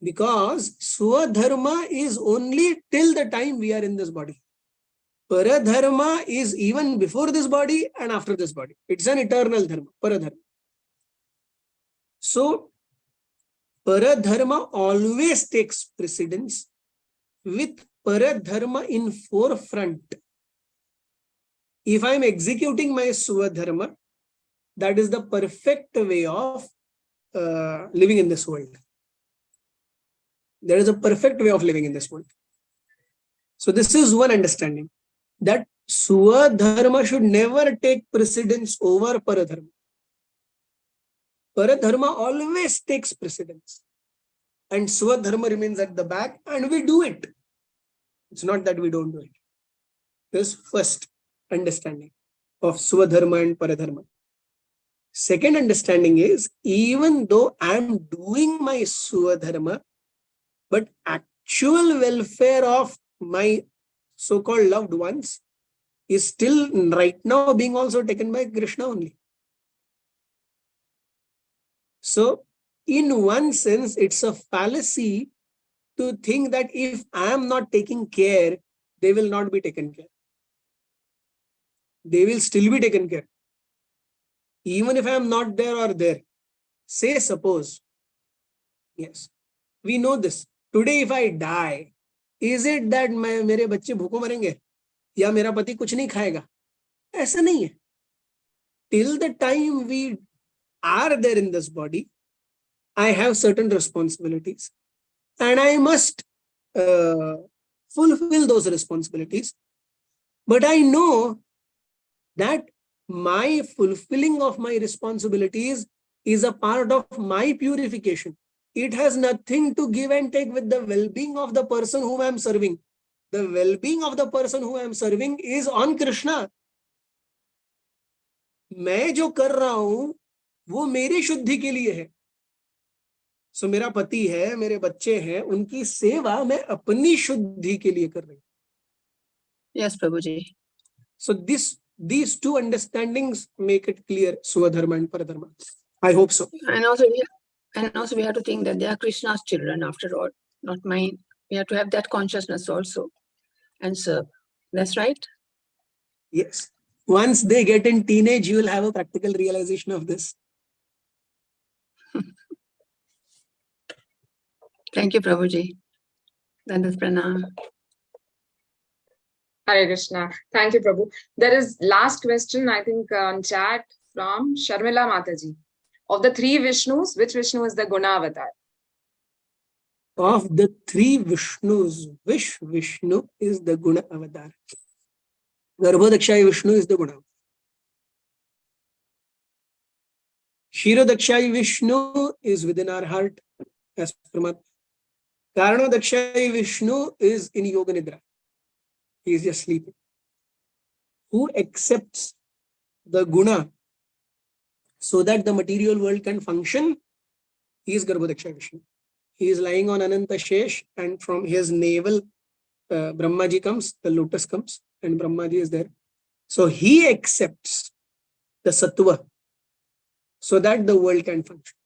Because swadharma is only till the time we are in this body. Paradharma is even before this body and after this body. It's an eternal dharma, paradharma. So, paradharma always takes precedence with paradharma in forefront. If I am executing my swadharma, that is the perfect way of living in this world. There is a perfect way of living in this world. So this is one understanding, that swadharma should never take precedence over paradharma. Paradharma always takes precedence. And swadharma remains at the back and we do it. It's not that we don't do it. This first understanding of swadharma and paradharma. Second understanding is, even though I am doing my swadharma, but actual welfare of my so-called loved ones is still right now being also taken by Krishna only. So, in one sense, it's a fallacy to think that if I am not taking care, they will not be taken care. They will still be taken care. Even if I am not there or there. Say, suppose, yes, we know this. Today, if I die, is it that मेरे बच्चे भूखों मरेंगे या मेरा पति कुछ नहीं खाएगा? ऐसा नहीं है. Till the time we are there in this body, I have certain responsibilities and I must fulfill those responsibilities. But I know that my fulfilling of my responsibilities is a part of my purification. It has nothing to give and take with the well-being of the person whom I am serving. The well-being of the person who I am serving is on Krishna. मैं जो कर रहा हूं वो मेरी शुद्धि के लिए है. सो मेरा पति है, मेरे बच्चे हैं, उनकी सेवा मैं अपनी शुद्धि के लिए कर रही हूं. Yes, Prabhuji. So these two understandings make it clear, Swadharma and Paradharma. I hope so. And also we have to think that they are Krishna's children after all, not mine. We have to have that consciousness also and serve. That's right? Yes. Once they get in teenage, you will have a practical realization of this. Thank you, Prabhuji. Dandavat pranam. Hare Krishna. Thank you, Prabhu. There is last question, I think, on chat from Sharmila Mataji. Of the three Vishnus, which Vishnu is the Guna avatar? Of the three Vishnus, which Vishnu is the Guna avatar? Garbhodakshayi Vishnu is the Guna. Kshirodakshayi Vishnu is within our heart as Paramatma. Karanodakshayi Vishnu is in Yoga Nidra. He is just sleeping. Who accepts the Guna so that the material world can function? He is Garbhodakshayi Vishnu. He is lying on Ananta Shesh, and from his navel, Brahmaji comes, the lotus comes, and Brahmaji is there. So he accepts the sattva, so that the world can function.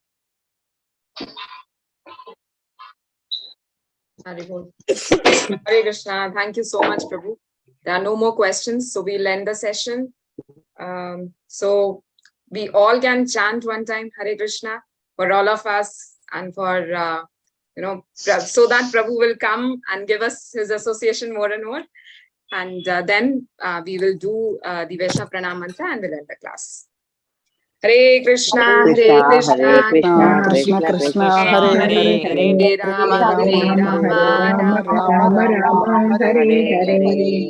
Hare Krishna. Thank you so much, Prabhu. There are no more questions, so we'll end the session. So we all can chant one time Hare Krishna for all of us and for, so that Prabhu will come and give us his association more and more. And then we will do the Vaishnav Pranam Mantra and we'll end the class. Hare Krishna, Hare Krishna, Krishna Krishna, Hare Hare, Hare Rama, Hare Rama, Rama Rama, Hare Hare.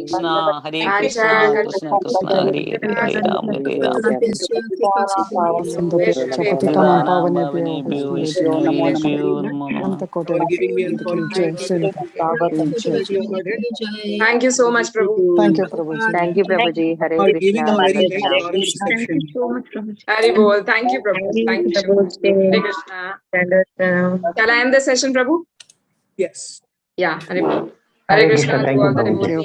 Krishna, Hare Krishna, Krishna Krishna, Hare Hare, Hare Ram, Hare Ram. Patitanam Pavanebhyo, Vaishnavebhyo, Vaishnavebhyo, Namo Vaishnavebhyo, Namaha, Namo Namaha. Antakote For giving me an Jai, opportunity. Jai. Thank you so much, Prabhu. Thank you, Prabhuji. Thank you, Prabhuji. Hare For giving Krishna. a very Dandavat nice Pranam. oral reception. So much, Prabhuji. Hari bol. Thank you, Prabhu. Thank you. Hare Krishna. Shall I end the session, Prabhu? Yes. Yeah, Hare bol. Hare Krishna to all the devotees.